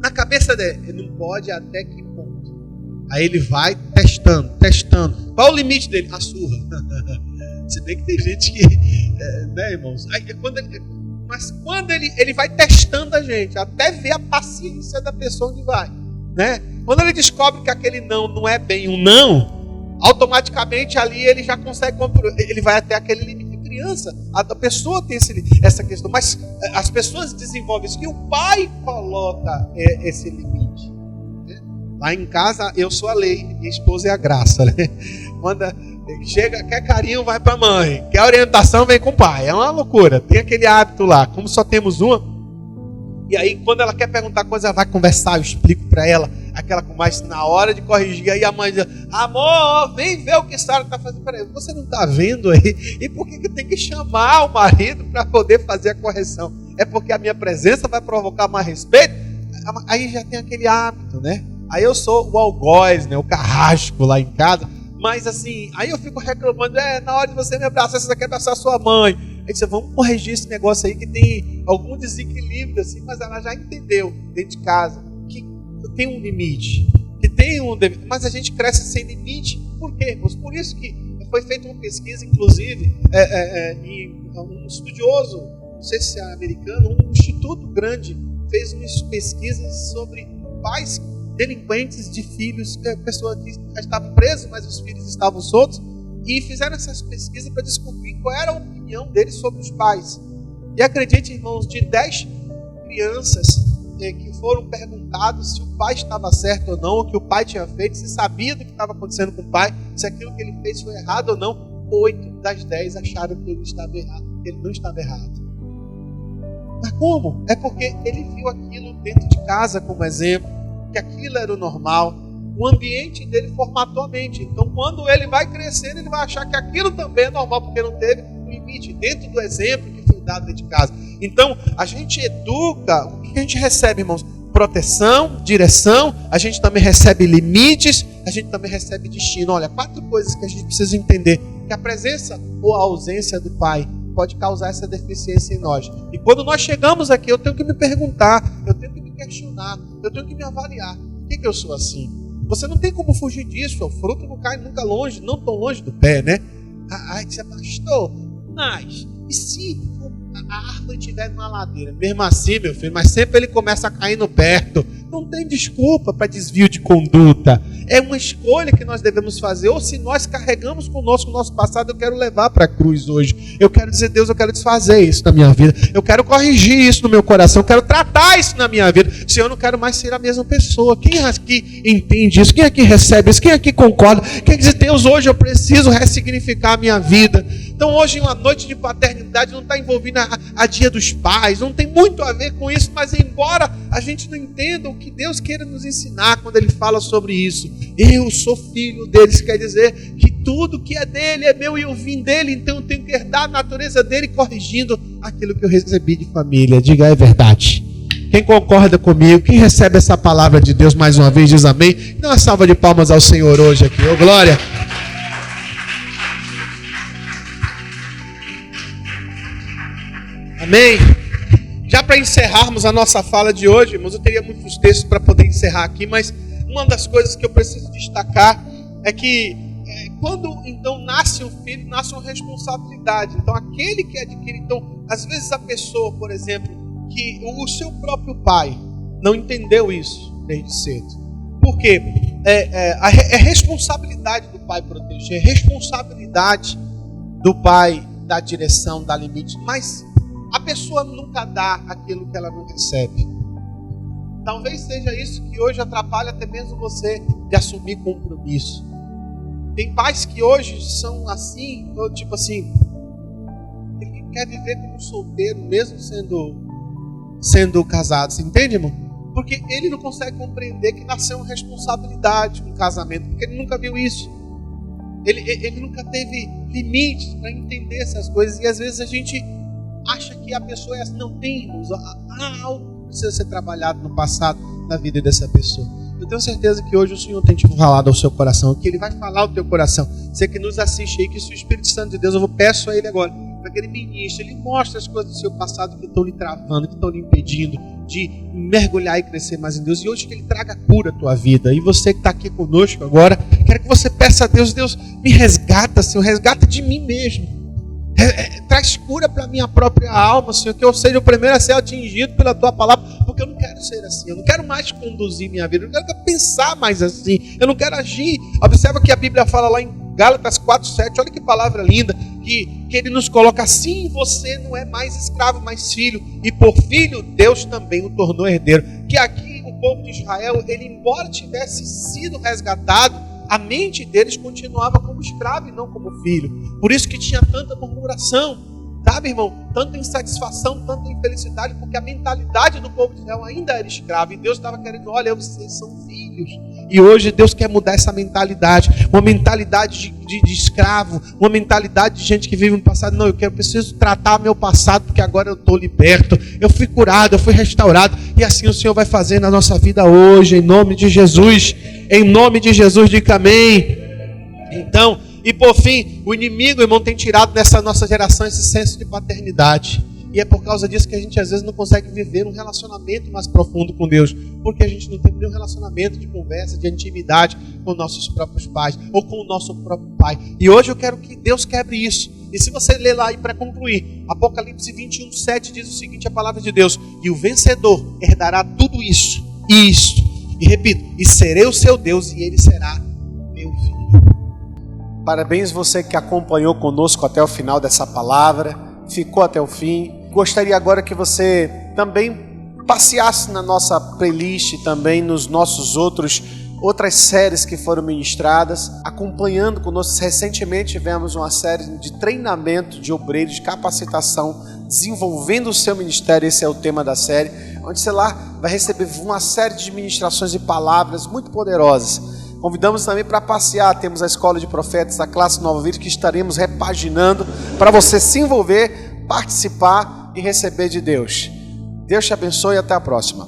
Na cabeça dele, ele não pode até que ponto? Aí ele vai testando. Qual o limite dele? A surra. Se bem que tem gente que, né, irmãos? Mas quando ele vai testando a gente, até ver a paciência da pessoa onde vai, né? Quando ele descobre que aquele não é bem um não, automaticamente ali ele já consegue, ele vai até aquele limite. Criança, a pessoa tem essa questão, mas as pessoas desenvolvem isso, que o pai coloca esse limite. Né? Lá em casa eu sou a lei, minha esposa é a graça, né? Quando chega, quer carinho, vai para a mãe. Quer orientação, vem com o pai. É uma loucura. Tem aquele hábito lá. Como só temos uma. E aí, quando ela quer perguntar coisa, ela vai conversar. Eu explico para ela. Aquela com mais na hora de corrigir. Aí a mãe diz, amor, vem ver o que a Sara está fazendo. Peraí, você não está vendo aí? E por que tem que chamar o marido para poder fazer a correção? É porque a minha presença vai provocar mais respeito? Aí já tem aquele hábito, né? Aí eu sou o algoz, né? O carrasco lá em casa. Mas assim, aí eu fico reclamando, na hora de você me abraçar, você quer abraçar sua mãe. Aí você, vamos corrigir esse negócio aí que tem algum desequilíbrio, assim, mas ela já entendeu dentro de casa que tem um limite, mas a gente cresce sem limite. Por quê? Por isso que foi feita uma pesquisa, inclusive, em um estudioso, não sei se é americano, um instituto grande, fez umas pesquisas sobre pais delinquentes de filhos, que a pessoa que estava presa, mas os filhos estavam soltos, e fizeram essas pesquisas para descobrir qual era a opinião deles sobre os pais. E acredite, irmãos, de 10 crianças que foram perguntados se o pai estava certo ou não, o que o pai tinha feito, se sabia do que estava acontecendo com o pai, se aquilo que ele fez foi errado ou não, 8 das 10 acharam que ele estava errado, que ele não estava errado. Mas como? É porque ele viu aquilo dentro de casa como exemplo, que aquilo era o normal, o ambiente dele formatou a mente. Então quando ele vai crescendo, ele vai achar que aquilo também é normal, porque não teve um limite dentro do exemplo que foi dado dentro de casa. Então a gente educa, o que a gente recebe, irmãos? Proteção, direção, a gente também recebe limites, a gente também recebe destino. Olha, 4 coisas que a gente precisa entender, que a presença ou a ausência do pai pode causar essa deficiência em nós. E quando nós chegamos aqui, eu tenho que me perguntar, eu tenho que me questionar, eu tenho que me avaliar. Por que eu sou assim? Você não tem como fugir disso. O fruto não cai nunca longe, não tão longe do pé, né? Aí disse, pastor, mas e se a árvore estiver numa ladeira? Mesmo assim, meu filho, mas sempre ele começa a cair no perto. Não tem desculpa para desvio de conduta. É uma escolha que nós devemos fazer. Ou se nós carregamos conosco o nosso passado, eu quero levar para a cruz hoje. Eu quero dizer, Deus, eu quero desfazer isso na minha vida. Eu quero corrigir isso no meu coração. Eu quero tratar isso na minha vida. Senhor, eu não quero mais ser a mesma pessoa. Quem aqui entende isso? Quem aqui recebe isso? Quem aqui concorda? Quem diz, Deus, hoje eu preciso ressignificar a minha vida. Então hoje uma noite de paternidade não está envolvendo a dia dos pais. Não tem muito a ver com isso. Mas embora a gente não entenda o que Deus queira nos ensinar quando Ele fala sobre isso. Eu sou filho deles, quer dizer que tudo que é dele é meu e eu vim dele, então eu tenho que herdar a natureza dele, corrigindo aquilo que eu recebi de família. Diga, é verdade. Quem concorda comigo, quem recebe essa palavra de Deus mais uma vez, diz amém. Dá uma salva de palmas ao Senhor hoje aqui. Ô, glória! Amém? Já para encerrarmos a nossa fala de hoje, irmãos, eu teria muitos textos para poder encerrar aqui, mas uma das coisas que eu preciso destacar é que quando então nasce um filho, nasce uma responsabilidade. Então aquele que adquire, então às vezes a pessoa, por exemplo, que o seu próprio pai não entendeu isso desde cedo. Por quê? É responsabilidade do pai proteger, é responsabilidade do pai dar direção, dar limite, mas a pessoa nunca dá aquilo que ela não recebe. Talvez seja isso que hoje atrapalha até mesmo você de assumir compromisso. Tem pais que hoje são assim, tipo assim, ele quer viver como solteiro, mesmo sendo casado, você entende, irmão? Porque ele não consegue compreender que nasceu uma responsabilidade no casamento, porque ele nunca viu isso. Ele nunca teve limites para entender essas coisas, e às vezes a gente acha que a pessoa é assim, não tem, irmãos, algo precisa ser trabalhado no passado, na vida dessa pessoa. Eu tenho certeza que hoje o Senhor tem te falado ao seu coração, que Ele vai falar ao teu coração. Você que nos assiste aí, que se o Espírito Santo de Deus, eu peço a Ele agora, para que Ele ministre, Ele mostre as coisas do seu passado que estão lhe travando, que estão lhe impedindo de mergulhar e crescer mais em Deus. E hoje que Ele traga cura à tua vida. E você que está aqui conosco agora, quero que você peça a Deus, Deus, me resgata, Senhor, resgata de mim mesmo. Traz cura para a minha própria alma, Senhor, que eu seja o primeiro a ser atingido pela Tua palavra, porque eu não quero ser assim, eu não quero mais conduzir minha vida, eu não quero pensar mais assim, eu não quero agir. Observa que a Bíblia fala lá em Gálatas 4:7, olha que palavra linda, que Ele nos coloca assim: você não é mais escravo, mas filho, e por filho Deus também o tornou herdeiro. Que aqui o povo de Israel, ele embora tivesse sido resgatado, a mente deles continuava como escravo e não como filho. Por isso que tinha tanta murmuração, sabe, irmão? Tanta insatisfação, tanta infelicidade, porque a mentalidade do povo de Israel ainda era escravo. E Deus estava querendo, olha, vocês são filhos. E hoje Deus quer mudar essa mentalidade. Uma mentalidade de escravo, uma mentalidade de gente que vive no passado. Não, eu preciso tratar meu passado, porque agora eu estou liberto. Eu fui curado, eu fui restaurado. E assim o Senhor vai fazer na nossa vida hoje, em nome de Jesus. Em nome de Jesus, diga amém. Então, e por fim, o inimigo, irmão, tem tirado dessa nossa geração esse senso de paternidade. E é por causa disso que a gente às vezes não consegue viver um relacionamento mais profundo com Deus. Porque a gente não tem nenhum relacionamento de conversa, de intimidade com nossos próprios pais ou com o nosso próprio pai. E hoje eu quero que Deus quebre isso. E se você ler lá e para concluir, Apocalipse 21:7 diz o seguinte, a palavra de Deus: e o vencedor herdará tudo isso e isto. E repito, e serei o seu Deus e ele será meu filho. Parabéns você que acompanhou conosco até o final dessa palavra, ficou até o fim. Gostaria agora que você também passeasse na nossa playlist, também nos nossos outras séries que foram ministradas, acompanhando conosco. Recentemente tivemos uma série de treinamento de obreiros, de capacitação, desenvolvendo o seu ministério. Esse é o tema da série, onde você lá vai receber uma série de ministrações e palavras muito poderosas. Convidamos também para passear, temos a Escola de Profetas, a classe Nova Vida, que estaremos repaginando para você se envolver, participar e receber de Deus. Deus te abençoe e até a próxima.